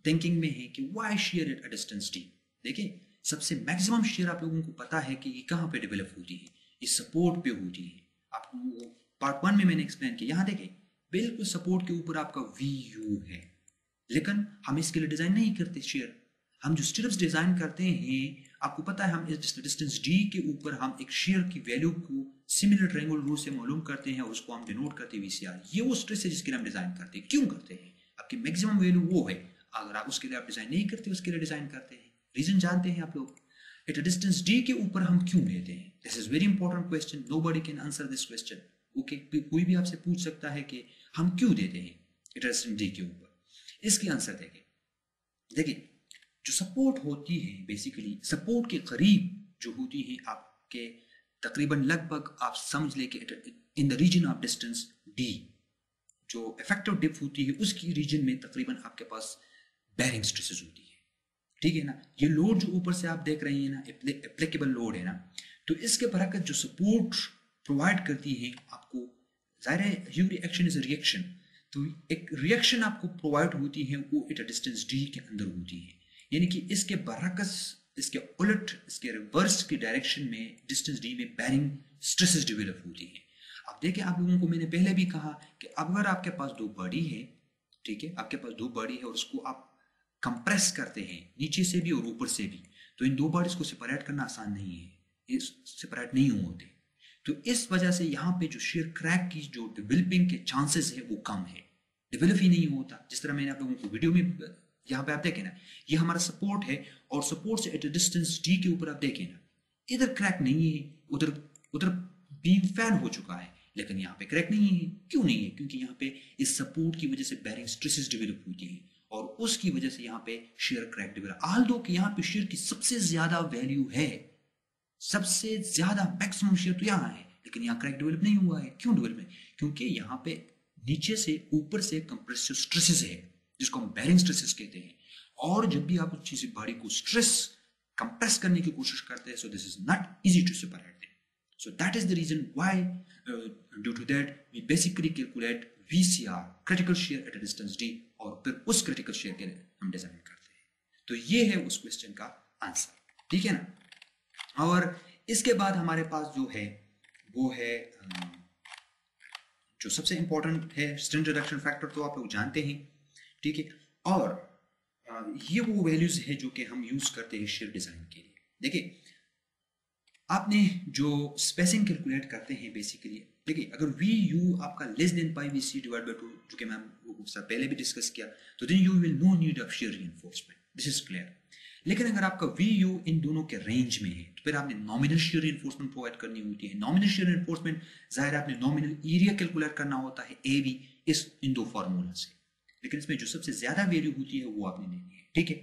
थिंकिंग में है कि why share at a distance D. देखिए सबसे मैक्सिमम शेयर आप लोगों को पता है कि ये कहाँ पे डेवलप होती है, ये सपोर्ट पे होती है। आपको पार्ट 1 में मैंने एक्सप्लेन किया। यहाँ देखिए बिल्कुल सपोर्ट के ऊपर आपका वी यू है, लेकिन हम इसके लिए डिजाइन नहीं करते शेयर। हम जो स्ट्रिप्स डिजाइन करते हैं, आपको पता है, हम इस डिस्टेंस डी के ऊपर हम एक शेयर की वैल्यू को सिमिलर ट्रायंगल रूल से मालूम करते हैं और उसको हम डिनोट करते हैं वीसीआर। ये वो स्ट्रेस है जिसके लिए हम डिजाइन करते हैं। क्यों करते हैं? आपकी मैक्सिमम वैल्यू वो है। अगर आप उसके लिए आप डिजाइन नहीं करते, उसके लिए डिजाइन करते हैं। रीजन जानते हैं आप लोग? एट अ डिस्टेंस डी के ऊपर हम क्यों लेते हैं? This is very important question, nobody can answer this question. Okay, कोई भी आपसे पूछ सकता है कि हम क्यों देते हैं एट अ डिस्टेंस डी के ऊपर। इसकी आंसर देखिए। देखिए जो सपोर्ट होती है, बेसिकली सपोर्ट के करीब जो होती है आपके, तकरीबन लगभग आप समझ ले कि in the region of distance D, जो इफेक्टिव डिप होती है उसकी रीजन में तकरीबन आपके पास बेरिंग स्ट्रेसेस होती है। ठीक है ना? ये लोड जो ऊपर से आप देख रहे हैं ना, एप्लीकेबल लोड है ना, तो इसके बरकत जो सपोर्ट प्रोवाइड करती है आपको, जाहिर है ह्यू रिएक्शन इज अ रिएक्शन, तो एक रिएक्शन आपको प्रोवाइड होती है वो एट अ डिस्टेंस डी के अंदर होती है। यानी कि इसके बरकस, इसके उलट, इसके रिवर्स की डायरेक्शन में डिस्टेंस डी में बेरिंग स्ट्रेसेस डेवलप होती है। अब देखिए आप लोगों को मैंने पहले भी कहा कि अगर आपके पास दो बॉडी है, ठीक है, आपके पास दो बॉडी है और उसको आप कंप्रेस करते हैं नीचे से भी और ऊपर से भी, तो इन दो बॉडीज को सेपरेट करना आसान नहीं है, ये सेपरेट नहीं होते। तो इस वजह से यहाँ पे जो शेयर क्रैक की जो डेवलपिंग के चांसेस है वो कम है, डेवलप ही नहीं होता। जिस तरह मैंने आप लोगों को वीडियो में, यहाँ पे आप देखें ना, ये हमारा सपोर्ट है और सपोर्ट से एट अ डिस्टेंस डी के ऊपर आप देखें ना, इधर क्रैक नहीं है, उधर उधर बीम फैन हो चुका है, लेकिन यहाँ पे क्रैक नहीं है। क्यों नहीं है? क्योंकि यहाँ पे इस सपोर्ट की वजह से बेरिंग स्ट्रेसेस डेवलप होती है और उसकी वजह से यहाँ पे शेयर क्रैक डेवलप। आल दो कि यहाँ पे शेयर की सबसे ज्यादा वैल्यू है, सबसे ज्यादा मैक्सिमम शेयर तो यहाँ है, लेकिन यहाँ क्रैक डेवलप नहीं हुआ है। क्यों डेवलप नहीं? क्योंकि यहाँ पे नीचे से ऊपर से कंप्रेसिव स्ट्रेसेस है जिसको हम बेरिंग स्ट्रेसेस कहते हैं। और जब भी आप किसी बॉडी को स्ट्रेस कंप्रेस करने की कोशिश करते हैं, so this is not easy to separate them. So that is the reason why, due to that we basically calculate VCR, critical shear at a distance D, और फिर उस क्रिटिकल शेयर के लिए हम डिजाइन करते हैं। तो ये है उस क्वेश्चन का आंसर, ठीक है ना? और इसके बाद हमारे पास जो है वो है जो सबसे इंपॉर्टेंट है स्ट्रेन रिडक्शन फैक्टर, तो आप लोग जानते हैं, ठीक है। और ये वो वैल्यूज है जो कि हम यूज करते हैं शेयर डिजाइन के लिए। देखिए आपने जो स्पेसिंग कैलकुलेट करते हैं बेसिकली, देखिए अगर वी यू आपका less than pi V C divide by 2, जो कि मैम पहले भी डिस्कस किया, तो then you will no need of shear reinforcement, this is clear. लेकिन अगर आपका वी यू इन दोनों के रेंज में है तो फिर आपने नॉमिनल शेयर रीइंफोर्समेंट प्रोवाइड करनी होती है। नॉमिनल शेयर रीइंफोर्समेंट जाहिर है आपने नॉमिनल एरिया कैलकुलेट करना होता है AV इन दो फार्मूला से, लेकिन इसमें जो सबसे ज्यादा वैल्यू होती है वो आपने लेनी है, ठीक है।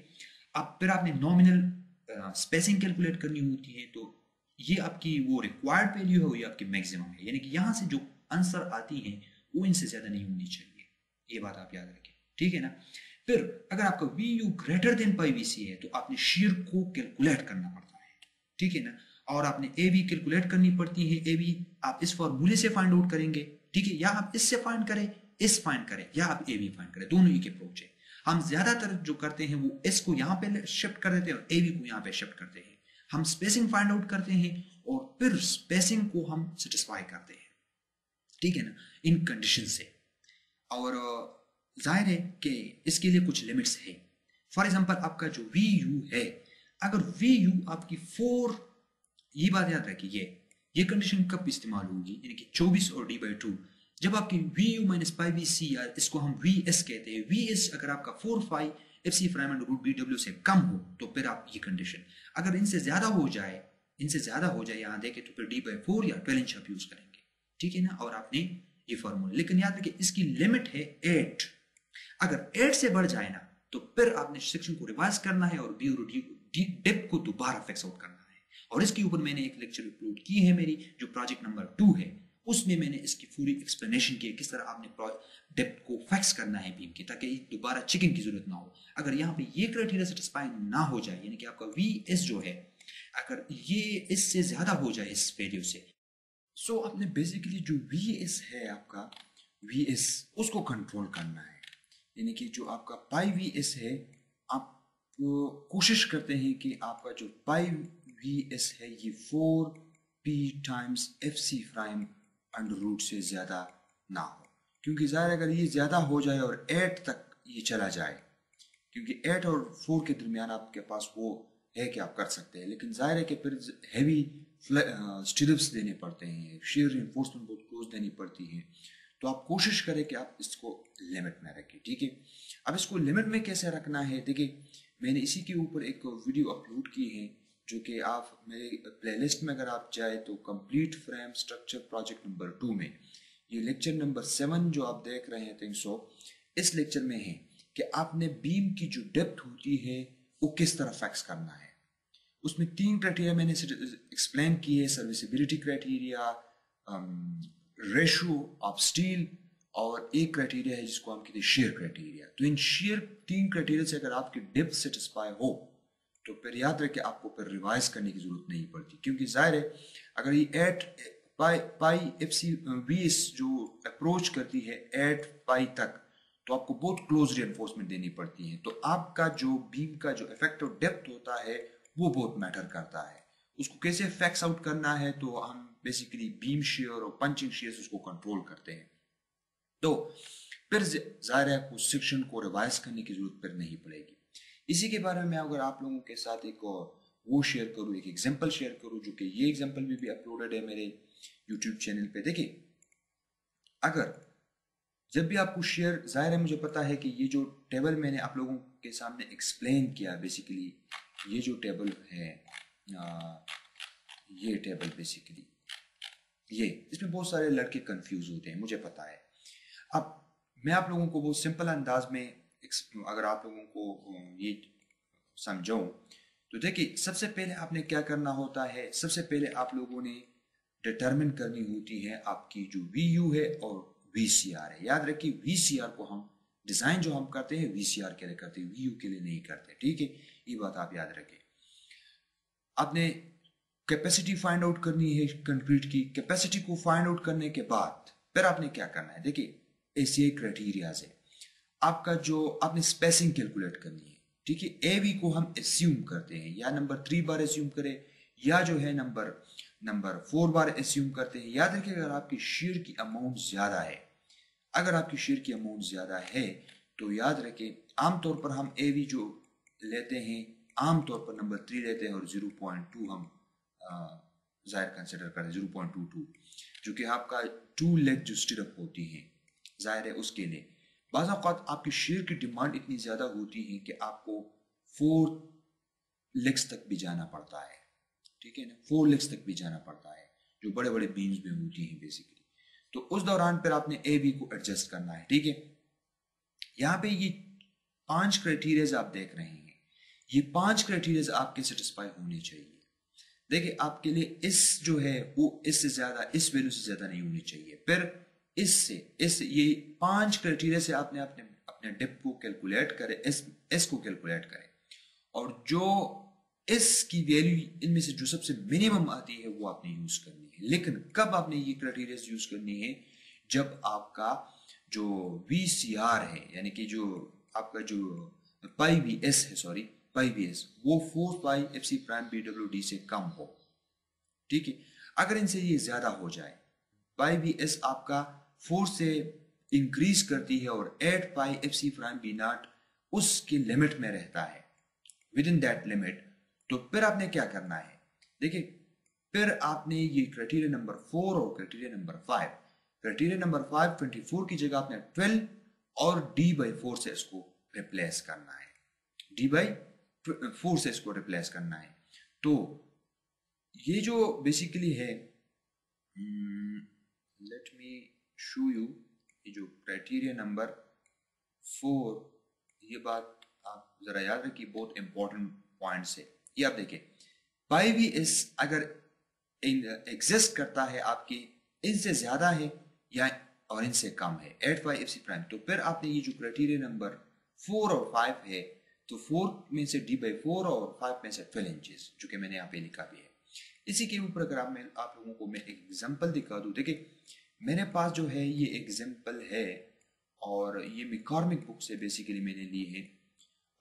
अब फिर आपने नॉमिनल स्पेसिंग कैलकुलेट करनी होती है, तो ये आपकी वो रिक्वायर्ड वैल्यू है, ये आपकी मैक्सिमम है, यानी कि यहाँ से जो आंसर आती है वो इनसे ज्यादा नहीं होनी चाहिए, ये बात आप याद रखें, ठीक है ना। फिर अगर आपका V U greater than pi V C है तो आपने शेयर को कैलकुलेट करना पड़ता है, ठीक है ना। और आपने AV कैलकुलेट करनी पड़ती है। AV आप इस फॉर्मूले से फाइंड आउट करेंगे, ठीक है, या आप इससे फाइंड करें, इस फाइंड करें, या आप AV फाइंड करें, दोनों ही के अप्रोच है। हम ज्यादातर जो करते हैं वो इस को यहाँ पे शिफ्ट कर देते हैं और AV को यहाँ पे शिफ्ट करते हैं। हम स्पेसिंग फाइंड आउट करते हैं और फिर स्पेसिंग को हम सेटिस्फाई करते हैं, ठीक है ना, इन कंडीशन से। और जाहिर है कि इसके लिए कुछ लिमिट्स है। फॉर एग्जांपल आपका जो वी यू है, अगर वी यू आपकी 4, ये बात याद रखिए, ये कंडीशन कब इस्तेमाल होगी, यानी कि 24 और D/2, जब आपकी V U minus pi V C, या इसको हम VS कहते हैं, VS अगर आपका 4/5 FC prime and root BW से कम हो तो फिर आप ये कंडीशन, अगर इनसे ज्यादा हो जाए, यहाँ देखें तो फिर D/4 या 12 इंच आप यूज करेंगे, ठीक है ना। और आपने ये फॉर्मूला, लेकिन याद रखिए इसकी लिमिट है 8। अगर 8 से बढ़ जाए ना तो फिर आपने सेक्शन को रिवाइज करना है और बी और डिप को दोबारा फिक्स आउट करना है। और इसके ऊपर मैंने एक लेक्चर अपलोड की है मेरी, जो प्रोजेक्ट नंबर 2 है, उसमें मैंने इसकी पूरी एक्सप्लेनेशन की है किस तरह आपने डेप्थ को फिक्स करना है बीम की, ताकि दोबारा चेकिंग की जरूरत ना हो। अगर यहाँ पे ये क्राइटेरिया सेटिस्फाई ना हो जाए, यानी कि आपका VS जो है अगर ये इससे ज्यादा हो जाए इस वैल्यू से, सो आपने बेसिकली जो वी एस है आपका, वी एस उसको कंट्रोल करना है, यानी कि जो आपका पाई वी एस है, आप कोशिश करते हैं कि आपका जो पाई वी एस है ये 4p times F C prime under root से ज़्यादा ना हो, क्योंकि ज़ाहिर अगर ये ज़्यादा हो जाए और 8 तक ये चला जाए, क्योंकि 8 और 4 के दरमियान आपके पास वो है कि आप कर सकते हैं, लेकिन जाहिर है कि फिर हैवी स्टिरप्स देने पड़ते हैं, शेयर रिइंफोर्समेंट बहुत क्लोज देनी पड़ती है, तो आप कोशिश करें कि आप इसको लिमिट में रखें, ठीक है। अब इसको लिमिट में कैसे रखना है, देखिए मैंने इसी के ऊपर एक वीडियो अपलोड की है, जो कि आप मेरे प्लेलिस्ट में अगर आप जाए तो complete frame structure project number 2 में ये लेक्चर नंबर 7 जो आप देख रहे हैं 300, इस लेक्चर में है कि आपने बीम की जो डेप्थ होती है वो किस तरह फिक्स करना है। उसमें 3 क्राइटेरिया मैंने एक्सप्लेन किए, serviceability criteria, ratio of steel, और एक क्राइटेरिया है जिसको हम कहते हैं शेयर क्राइटेरिया। तो इन शेयर 3 क्राइटेरिया से अगर आपकी डेप्थ सेटिस्फाई हो तो फिर याद रखें आपको फिर रिवाइज करने की जरूरत नहीं पड़ती, क्योंकि जाहिर है अगर ये 8 पाई एफ सी वी एस जो अप्रोच करती है 8 पाई तक, तो आपको बहुत क्लोज रिइंफोर्समेंट देनी पड़ती है, तो आपका जो बीम का जो इफेक्टिव डेप्थ होता है वो बहुत मैटर करता है। उसको कैसे फैक्स आउट करना है, तो हम बेसिकली बीम शेयर और पंचिंग शेयर उसको कंट्रोल करते हैं, तो फिर जाहिर है उस सेक्शन को रिवाइज करने की जरूरत फिर नहीं पड़ेगी। इसी के बारे में अगर आप लोगों के साथ एक वो शेयर करूँ, एक एग्जांपल शेयर करूँ, जो कि ये एग्जांपल भी अपलोडेड है मेरे यूट्यूब चैनल पे। देखिए अगर जब भी आपको शेयर, जाहिर है मुझे पता है कि ये जो टेबल मैंने आप लोगों के सामने एक्सप्लेन किया, बेसिकली ये जो टेबल है, ये टेबल बेसिकली ये, इसमें बहुत सारे लड़के कंफ्यूज होते हैं, मुझे पता है। अब मैं आप लोगों को बहुत सिंपल अंदाज में अगर आप लोगों को ये समझाऊं, तो देखिए सबसे पहले आपने क्या करना होता है, सबसे पहले आप लोगों ने डिटरमिन करनी होती है आपकी जो वी यू है और वी सी आर है। याद रखिए वी सी आर को हम डिजाइन जो हम करते हैं वी सी आर के लिए करते हैं, वी यू के लिए नहीं करते, ठीक है, ये बात आप याद रखें। आपने कैपेसिटी फाइंड आउट करनी है कंक्रीट की, कैपेसिटी को फाइंड आउट करने के बाद फिर आपने क्या करना है, देखिए ऐसे क्राइटेरिया से आपका जो आपने स्पेसिंग कैलकुलेट करनी है, ठीक है। ए वी को हम एस्यूम करते हैं, या नंबर 3 बार एस्यूम करें, या जो है नंबर 4 बार एस्यूम करते हैं। याद रखिए अगर आपकी शेयर की अमाउंट ज्यादा है, अगर आपकी शेयर की अमाउंट ज्यादा है तो याद रखें आमतौर पर हम ए वी जो लेते हैं आमतौर पर नंबर 3 लेते हैं और 0.2 हम जाहिर कंसिडर करें 0.22, जो कि आपका 2 लेग जो स्टिरअप होती है, जाहिर है उसके लिए बाज़ औक़ात आपकी शेयर की डिमांड इतनी ज़्यादा होती है कि आपको 4 लेग्स तक भी जाना पड़ता है, ठीक है ना, 4 लेग्स तक भी जाना पड़ता है, जो बड़े बड़े बीम्स में होती हैं बेसिकली। तो उस दौरान फिर आपने ए बी को एडजस्ट करना है, ठीक है। यहाँ पे ये 5 क्राइटेरियाज आप देख रहे हैं, ये 5 क्राइटेरियाज आपके सेटिस्फाई होने चाहिए। देखिए आपके लिए इस जो है वो इससे ज्यादा, इस वैल्यू से ज्यादा नहीं होनी चाहिए, फिर इस ये 5 क्राइटेरिया से आपने अपने अपने डिप को कैलकुलेट करे, एस को कैलकुलेट करें, और जो एस की वैल्यू इनमें से जो सबसे मिनिमम आती है वो आपने यूज करनी है। लेकिन कब आपने ये क्राइटेरिया यूज करनी है, जब आपका जो VCR है, यानी कि जो आपका जो पाई वी एस है, सॉरी पाई वी एस, वो 4 पाई एफ सी प्राइम BWD से कम हो, ठीक है। अगर इनसे ये ज्यादा हो जाए, पाई वी एस आपका 4 से इंक्रीज करती है और 8 pi F C prime B naught उसके लिमिट में रहता है, विद इन दैट लिमिट, तो फिर आपने क्या करना है, देखिए फिर आपने ये क्राइटेरिया नंबर 4 और क्राइटेरिया नंबर 5, क्राइटेरिया नंबर 5 24 की जगह आपने 12 और D/4 से इसको रिप्लेस करना है, D/4 से इसको रिप्लेस करना है। तो ये जो बेसिकली है, लेट मी शो यू, ये जो क्राइटेरिया नंबर 4, ये बात आप जरा याद रखिए, बहुत इंपॉर्टेंट पॉइंट्स है ये। आप देखिए पाई वी एस अगर एग्जिस्ट करता है आपके इनसे ज्यादा है या और इनसे कम है 8 पाई एफ सी प्राइम, तो फिर आपने ये जो क्राइटेरिया नंबर 4 और 5 है, तो 4 में से D/4 और 5 में से 12 इंचेस, जो कि मैंने यहाँ पे लिखा भी है। इसी के ऊपर अगर आप लोगों को मैं एक एग्जांपल दिखा दूं, देखिए मेरे पास जो है ये एग्जांपल है और ये मैककॉर्मिक बुक से बेसिकली मैंने ली है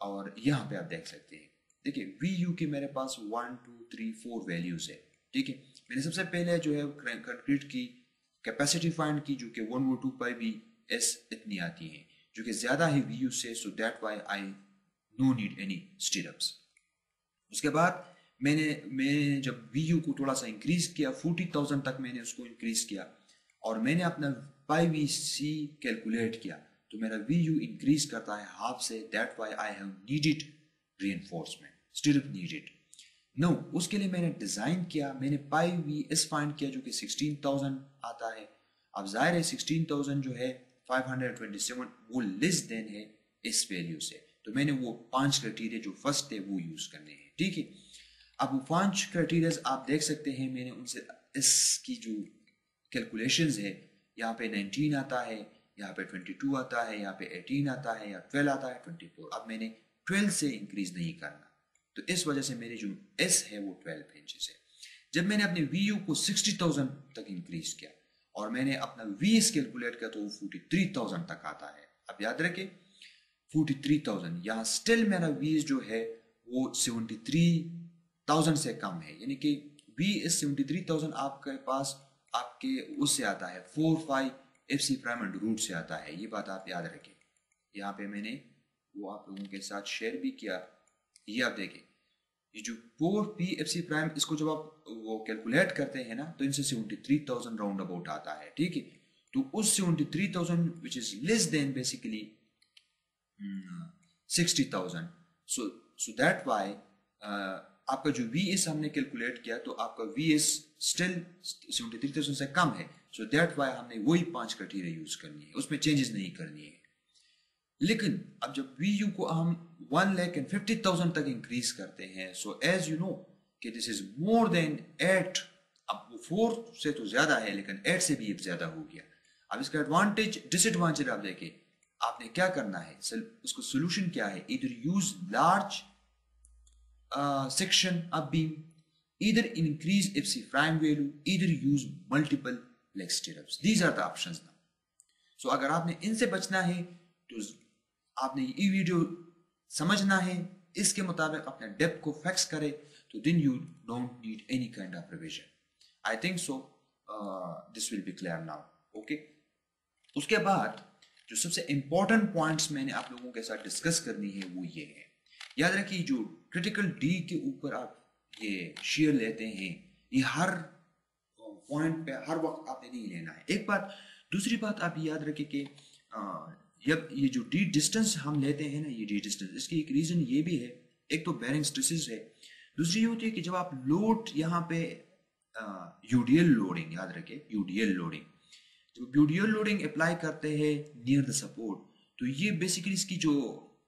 और यहाँ पे आप देख सकते हैं। देखिए वी यू के मेरे पास 1 2 3 4 वैल्यूज है, ठीक है। मैंने सबसे पहले जो है कंक्रीट की कैपेसिटी फाइंड की जो कि 1/2 पाई बी एस इतनी आती है, जो कि ज्यादा है वी यू से, so that why I no need any stirrups. उसके बाद मैंने जब वी यू को थोड़ा सा इंक्रीज किया 40,000 तक मैंने उसको इंक्रीज किया और मैंने अपना पाई वी सी कैलकुलेट किया तो मेरा वी यू इंक्रीज करता है हाफ से, that why I have needed reinforcement, stirrup needed. No, उसके लिए मैंने डिजाइन किया, मैंने पाई वी एस फाइंड किया जो कि 16,000 आता है। अब जाहिर है 16,000 जो है 527 वो लेस देन है इस वैल्यू से, तो मैंने वो 5 क्राइटेरिया जो फर्स्ट थे वो यूज करने हैं, ठीक है। अब वो 5 क्राइटेरिया आप देख सकते हैं, मैंने उनसे इसकी जो कैलकुलेशंस है, यहाँ पे 19 आता है, यहाँ पे 22 आता है, यहाँ पे 18 आता है, या 12 आता है, 24। अब मैंने 12 से इंक्रीज नहीं करना, तो इस वजह से मेरी जो एस है वो 12 इंचेस है। जब मैंने अपने वी यू को 60,000 तक इंक्रीज किया और मैंने अपना वी एस कैलकुलेट किया तो वो 43,000 तक आता है। अब याद रखें 43,000, यहाँ स्टिल मेरा वी एस जो है वो 73,000 से कम है, यानी कि वी एस 73,000 आपके पास आपके उससे आता है 4-5 F C prime under root से आता है, ये बात आप याद रखें। यहाँ पे मैंने वो आप लोगों के साथ शेयर भी किया, ये आप देखें, ये जो 4p एफ सी प्राइम, इसको जब आप वो कैलकुलेट करते हैं ना तो इनसे 73,000 राउंड अबाउट आता है, ठीक है। तो उस 73,000 which is less than basically 60,000, so that why आपका जो वी एस हमने कैलकुलेट किया तो आपका वी एस स्टिल 73,000 से कम है, सो दैट वाई हमने वही 5 क्राइटेरिया यूज करनी है, उसमें चेंजेस नहीं करनी है। लेकिन अब जब वी यू को हम 1,50,000 तक इंक्रीज करते हैं, सो एज यू नो कि दिस इज मोर देन 8, अब वो 4 से तो ज्यादा है लेकिन 8 से भी ज्यादा हो गया। अब इसका एडवांटेज डिसएडवांटेज आप देखें, आपने क्या करना है, उसको सोल्यूशन क्या है, इधर use large section of beam, either increase FC prime value, either use multiple leg stirrups. These are the options now. So अगर आपने इनसे बचना है तो आपने ये वीडियो समझना है, इसके मुताबिक अपने डेप्थ को फिक्स करे, तो then you don't need any kind of revision. I think so. This will be clear now. Okay. उसके बाद जो सबसे important points मैंने आप लोगों के साथ डिस्कस करनी है वो ये है, याद रखिए जो क्रिटिकल डी के ऊपर आप ये शेयर लेते हैं, ये हर पॉइंट पे हर वक्त आपने नहीं लेना है, एक बात। दूसरी बात आप याद रखिए कि जब ये जो डी डिस्टेंस हम लेते हैं ना, ये डी डिस्टेंस, इसकी एक रीजन ये भी है, एक तो बेरिंग स्ट्रेसेस है, दूसरी ये होती है कि जब आप लोड यहाँ पे यूडीएल लोडिंग, याद रखें यूडीएल लोडिंग, जब यूडीएल लोडिंग अप्लाई करते हैं नियर द सपोर्ट, तो ये बेसिकली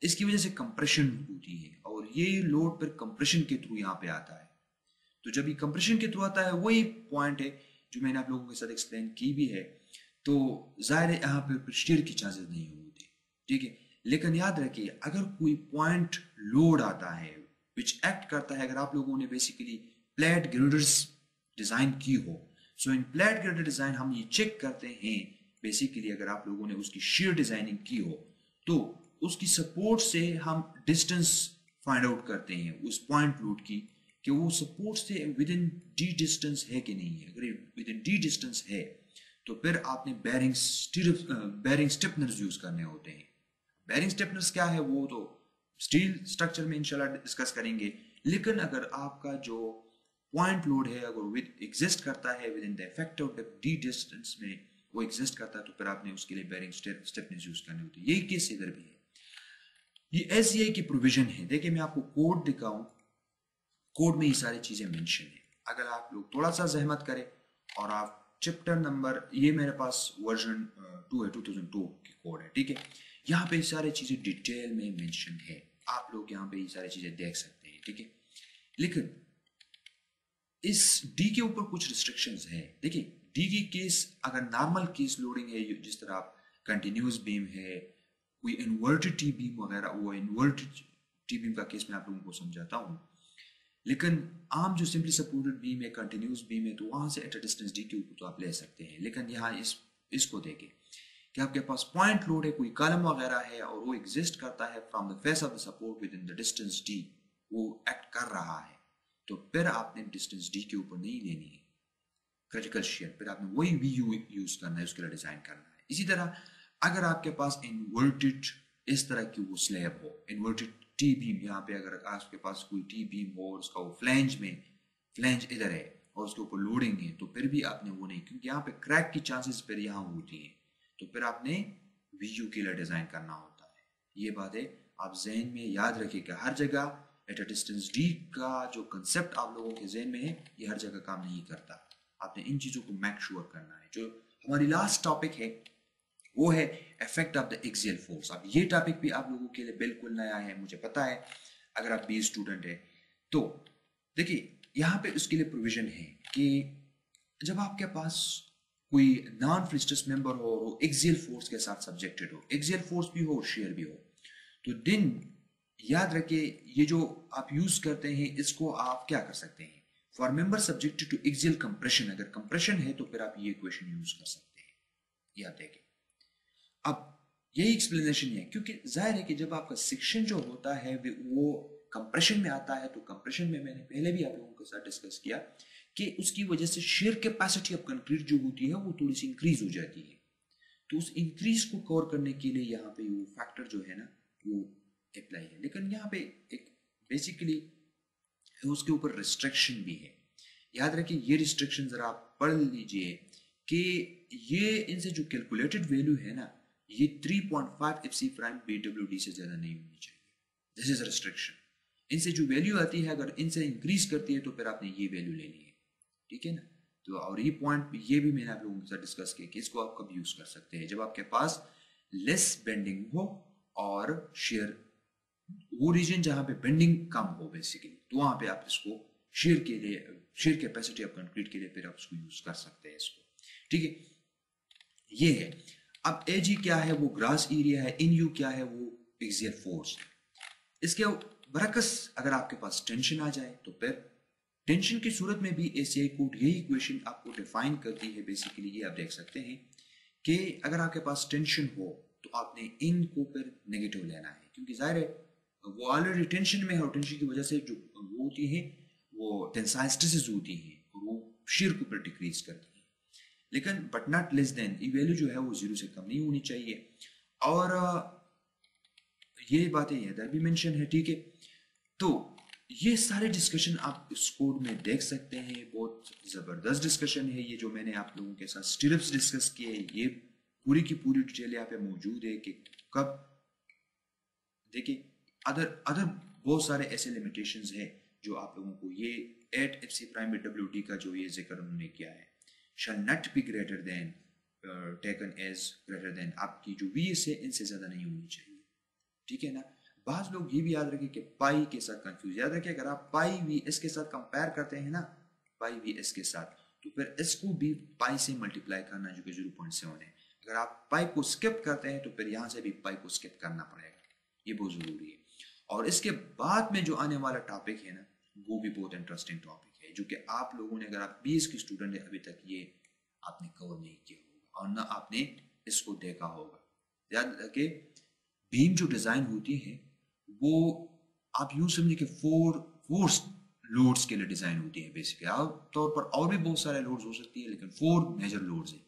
इसकी वजह से कंप्रेशन होती है और ये लोड पर कंप्रेशन के थ्रू यहाँ पे आता है। तो जब ये कंप्रेशन के थ्रू आता है, वही पॉइंट है जो मैंने आप लोगों के साथ एक्सप्लेन की भी है, तो जाहिर है यहाँ पे स्टीयर की चांसेस नहीं होती, ठीक है। लेकिन याद रखिए अगर कोई पॉइंट लोड आता है विच एक्ट करता है, अगर आप लोगों ने बेसिकली प्लेट ग्रेडर्स डिजाइन की हो, सो इन प्लेट ग्रेडर डिजाइन हम ये चेक करते हैं बेसिकली, अगर आप लोगों ने उसकी शेयर डिजाइनिंग की हो तो उसकी सपोर्ट से हम डिस्टेंस फाइंड आउट करते हैं उस पॉइंट लोड की, कि वो सपोर्ट से विद इन डी डिस्टेंस है कि नहीं है। अगर विद इन डी डिस्टेंस है तो फिर आपने बेरिंग स्टिफनर्स यूज करने होते हैं। बेरिंग स्टिफनर्स क्या है वो तो स्टील स्ट्रक्चर में इंशाल्लाह डिस्कस करेंगे, लेकिन अगर आपका जो पॉइंट लोड है अगर विद एग्जिस्ट करता है with in the effective D distance में वो एग्जिस्ट करता है, तो फिर आपने उसके लिए बेरिंग स्टिफनेस यूज करनी होती है। यही केस इधर भी है, ये एससीआई की प्रोविजन है। देखिए मैं आपको कोड दिखाऊं, कोड में ये सारी चीजें मेंशन है, अगर आप लोग थोड़ा सा जहमत करें और आप चैप्टर नंबर, ये मेरे पास वर्जन 2 है, 2002 की कोड है, ठीक है। यहाँ पे ये सारी चीजें डिटेल में मेंशन है, आप लोग यहाँ पे ये सारी चीजें देख सकते हैं, ठीक है। लेकिन इस डी के ऊपर कुछ रिस्ट्रिक्शंस है। देखिए डी की केस अगर नॉर्मल केस लोडिंग है, जिस तरह आप कंटिन्यूस बीम है, कोई इन्वर्टेड टी बीम वगैरह, वो इन्वर्टेड टी बीम का केस मैं आप लोगों को समझाता हूँ। लेकिन आम जो सिंपली सपोर्टेड बीम है, कंटिन्यूस बीम है, तो वहां से एट अ डिस्टेंस डी के ऊपर तो आप ले सकते हैं। लेकिन यहाँ इसको देखें कि आपके पास पॉइंट लोड है, कोई कॉलम वगैरह है और वो एग्जिस्ट करता है from the face of the support with in the distance D, वो एक्ट कर रहा है, तो फिर आपने डिस्टेंस डी के ऊपर नहीं लेनी है क्रिटिकल शेयर, फिर आपने वही वी यू यूज करना है, उसके लिए डिजाइन करना है। इसी तरह अगर आपके पास इन्वर्टेड इस तरह की वो स्लैब हो, इन्वर्टेड टी बीम, यहाँ पे अगर आपके पास कोई टी बीम हो और उसका वो फ्लैंज इधर है और उसके ऊपर लोडिंग है, तो फिर भी आपने वो नहीं, क्योंकि यहाँ पे क्रैक की चांसेस फिर यहाँ होती है, तो फिर आपने वी यू के लिए डिजाइन करना होता है। ये बात है आप जहन में याद रखिएगा, हर जगह एट अ डिस्टेंस डी का जो कंसेप्ट आप लोगों के जहन में है, ये हर जगह काम नहीं करता। आपने इन चीजों को मेक श्योर करना है। जो हमारी लास्ट टॉपिक है वो है effect of the axial force. अब ये टॉपिक भी आप लोगों के लिए बिल्कुल नया है, मुझे पता है, अगर आप बी स्टूडेंट है तो देखिए यहाँ पे उसके लिए प्रोविजन है कि जब आपके पास कोई नॉन फ्रिस्टस मेंबर हो और वो एक्सियल फोर्स के साथ सब्जेक्टेड हो, एक्सियल फोर्स भी हो शेयर भी हो, तो दिन याद रखिए ये जो आप यूज करते हैं इसको आप क्या कर सकते हैं, for member subjected to axial compression, अगर कंप्रेशन है तो फिर आप ये इक्वेशन यूज कर सकते हैं। याद रखिए अब यही एक्सप्लेनेशन है, क्योंकि जाहिर है कि जब आपका सेक्शन जो होता है वो कंप्रेशन में आता है, तो कंप्रेशन में मैंने पहले भी आप लोगों के साथ डिस्कस किया कि उसकी वजह से शेयर कैपेसिटी ऑफ कंक्रीट जो होती है वो थोड़ी सी इंक्रीज हो जाती है। तो उस इंक्रीज को कवर करने के लिए यहाँ पे वो फैक्टर जो है ना वो अप्लाई है, लेकिन यहाँ पे एक बेसिकली उसके ऊपर रिस्ट्रिक्शन भी है। याद रखिए ये रिस्ट्रिक्शन जरा आप पढ़ लीजिए कि ये इनसे जो कैलकुलेटेड वैल्यू है ना, ये 3.5 एफसी प्राइम BWD से ज्यादा नहीं होनी चाहिए। This is restriction. इनसे जो वैल्यू आती है अगर इनसे इंक्रीज करती है तो फिर आपने ये वैल्यू ले ली है, ठीक है ना। तो और ये पॉइंट ये भी मैंने आप लोगों के साथ डिस्कस किया कि इसको आप कब यूज कर सकते हैं, जब आपके पास लेस बेंडिंग हो और शेयर वो रीजन जहां पे बेंडिंग कम हो बेसिकली, तो वहां पे आप इसको शेयर के लिए, शेयर कैपेसिटी ऑफ कंक्रीट के लिए फिर आप उसको यूज कर सकते हैं इसको, ठीक है। ये है। अब एजी क्या है, वो ग्रास एरिया है, इन यू क्या है, वो एक्सियल फोर्स है। इसके बरकस अगर आपके पास टेंशन आ जाए तो फिर टेंशन की सूरत में भी एसीआई कोड यही इक्वेशन आपको डिफाइन करती है बेसिकली। ये आप देख सकते हैं कि अगर आपके पास टेंशन हो तो आपने इन को फिर नेगेटिव लेना है, क्योंकि जाहिर है वो ऑलरेडी टेंशन में है और टेंशन की वजह से जो वो होती है वो टेंसाइल स्ट्रेसेस होती है और वो शेयर को फिर डिक्रीज करती है। लेकिन बट नॉट लेस देन, ये वैल्यू जो है वो जीरो से कम नहीं होनी चाहिए। और ये बातें इधर भी मेंशन है, ठीक है। तो ये सारे डिस्कशन आप इस कोड में देख सकते हैं, बहुत जबरदस्त डिस्कशन है ये जो मैंने आप लोगों के साथ स्टिरप्स डिस्कस किए, ये पूरी की पूरी डिटेल यहाँ पे मौजूद है कि कब, देखिए अदर बहुत सारे ऐसे लिमिटेशंस हैं जो आप लोगों को ये 8 एफसी प्राइम BWD का जो ये जिक्र उन्होंने किया है, shall not be greater than taken as greater than, आपकी जो VS है इनसे ज्यादा नहीं होनी चाहिए, ठीक है ना। बाज लोग ये भी याद रखें कि पाई के साथ कंफ्यूज, याद रखें अगर आप पाई VS के साथ कंपेयर करते हैं ना, पाई VS के साथ, तो फिर इसको भी पाई से मल्टीप्लाई करना जो कि 0.7 है। अगर आप पाई को स्किप करते हैं तो फिर यहाँ से भी पाई को स्किप करना पड़ेगा, ये बहुत जरूरी है। और इसके बाद में जो आने वाला टॉपिक है ना वो भी बहुत इंटरेस्टिंग टॉपिक है, जो कि आप लोगों ने, अगर आप BS के स्टूडेंट है अभी तक, ये आपने कवर नहीं किया होगा और ना आपने इसको देखा होगा। याद रखिए बीम जो डिजाइन होती है वो आप यूं समझिए कि फोर्स लोड्स के लिए डिजाइन होती है बेसिकली। आमतौर पर और भी बहुत सारे लोड्स हो सकती है, लेकिन 4 मेजर लोड्स है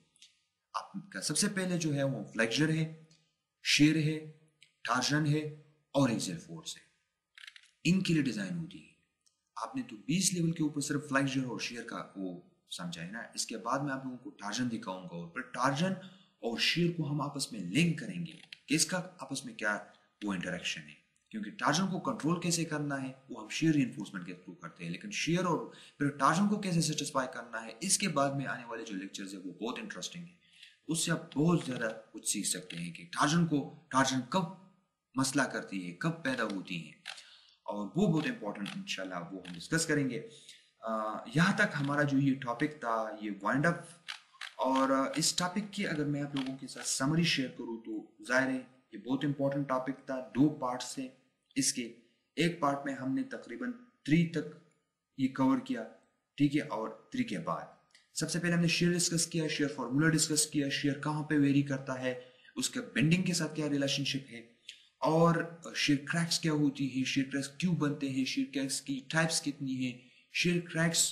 आपका। सबसे पहले जो है वो फ्लेक्सर है, शेयर है, टार्जन है और एक्सियल फोर्स है, इनके लिए डिजाइन होती है। आपने तो 20 लेवल के ऊपर सिर्फ फ्लेक्सर और शेयर का वो समझा है ना। इसके बाद मैं आप लोगों को टार्जन दिखाऊंगा और फिर टार्जन और शेयर को हम आपस में लिंक करेंगे कि इसका आपस में क्या वो इंटरेक्शन है, क्योंकि टार्जन को कंट्रोल कैसे करना है वो हम शेयर रिइंफोर्समेंट के थ्रू करते हैं, लेकिन शेयर और फिर टार्जन को कैसे सेटिस्फाई करना है इसके बाद में आने वाले जो लेक्चर्स है वो बहुत इंटरेस्टिंग है। उससे आप बहुत ज्यादा कुछ सीख सकते हैं कि टार्जन कब मसला करती है, कब पैदा होती है, और वो बहुत इंपॉर्टेंट इंशाल्लाह वो हम डिस्कस करेंगे। यहाँ तक हमारा जो ये टॉपिक था ये वाइंड अप। और इस टॉपिक की अगर मैं आप लोगों के साथ समरी शेयर करूँ तो जाहिर है ये बहुत इंपॉर्टेंट टॉपिक था। 2 पार्ट से इसके, एक पार्ट में हमने तकरीबन 3 तक ये कवर किया, ठीक है। और 3 के बाद सबसे पहले हमने शेयर डिस्कस किया, शेयर फॉर्मूला डिस्कस किया, शेयर कहाँ पे वेरी करता है, उसके बेंडिंग के साथ क्या रिलेशनशिप है, और शेयर क्रैक्स क्या होती है, शेयर क्रैक्स क्यों बनते हैं, शेयर क्रैक्स की टाइप्स कितनी है, शेयर क्रैक्स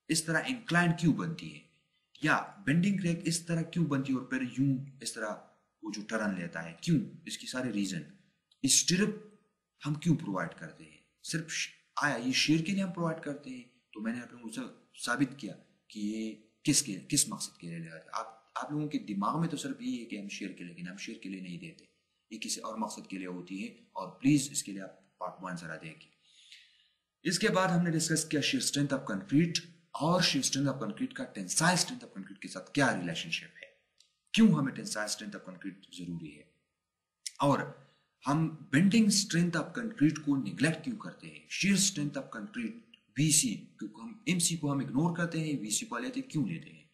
इस तरह इंक्लाइन क्यों बनती है, या बेंडिंग क्रैक इस तरह क्यों बनती है और फिर यूं इस तरह वो जो टर्न लेता है क्यों, इसकी सारे रीजन। स्टिरअप हम क्यों प्रोवाइड करते हैं, सिर्फ आया ये शेयर के लिए हम प्रोवाइड करते हैं, तो मैंने आप लोगों को साबित किया कि ये किस मकसद के लिए ले जाते हैं। आप लोगों के दिमाग में तो सिर्फ ये है कि हम शेयर के लिए, लेकिन हम शेयर के लिए नहीं देते, ये किसी और मकसद के लिए होती है। और प्लीज इसके लिए आप पार्ट 1 जरा देखिए। इसके बाद हमने डिस्कस किया शेयर स्ट्रेंथ ऑफ कंक्रीट, और शेयर स्ट्रेंथ ऑफ कंक्रीट का टेंसाइल स्ट्रेंथ ऑफ कंक्रीट के साथ क्या रिलेशनशिप है, क्यों हमें टेंसाइल स्ट्रेंथ ऑफ कंक्रीट जरूरी है, और हम बेंडिंग स्ट्रेंथ ऑफ कंक्रीट को निग्लेक्ट क्यों करते हैं, share strength of concrete BC क्योंकि हम एमसी को हम इग्नोर करते हैं, वीसी को लेते क्यों लेते हैं।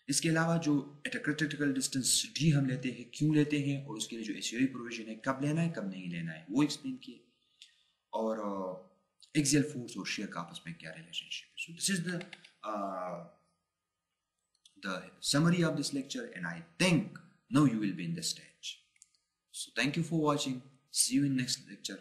इसके अलावा जो at a critical distance D हम लेते हैं क्यों लेते हैं, और उसके लिए जो एसयूआई प्रोविजन है कब लेना है कब नहीं लेना है वो एक्सप्लेन किए, और एक्सियल फोर्स और शेयर का आपस में क्या रिलेशनशिप है। सो this is the summary of this lecture, and I think now you will be in this stage. So thank you for watching. See you in next lecture.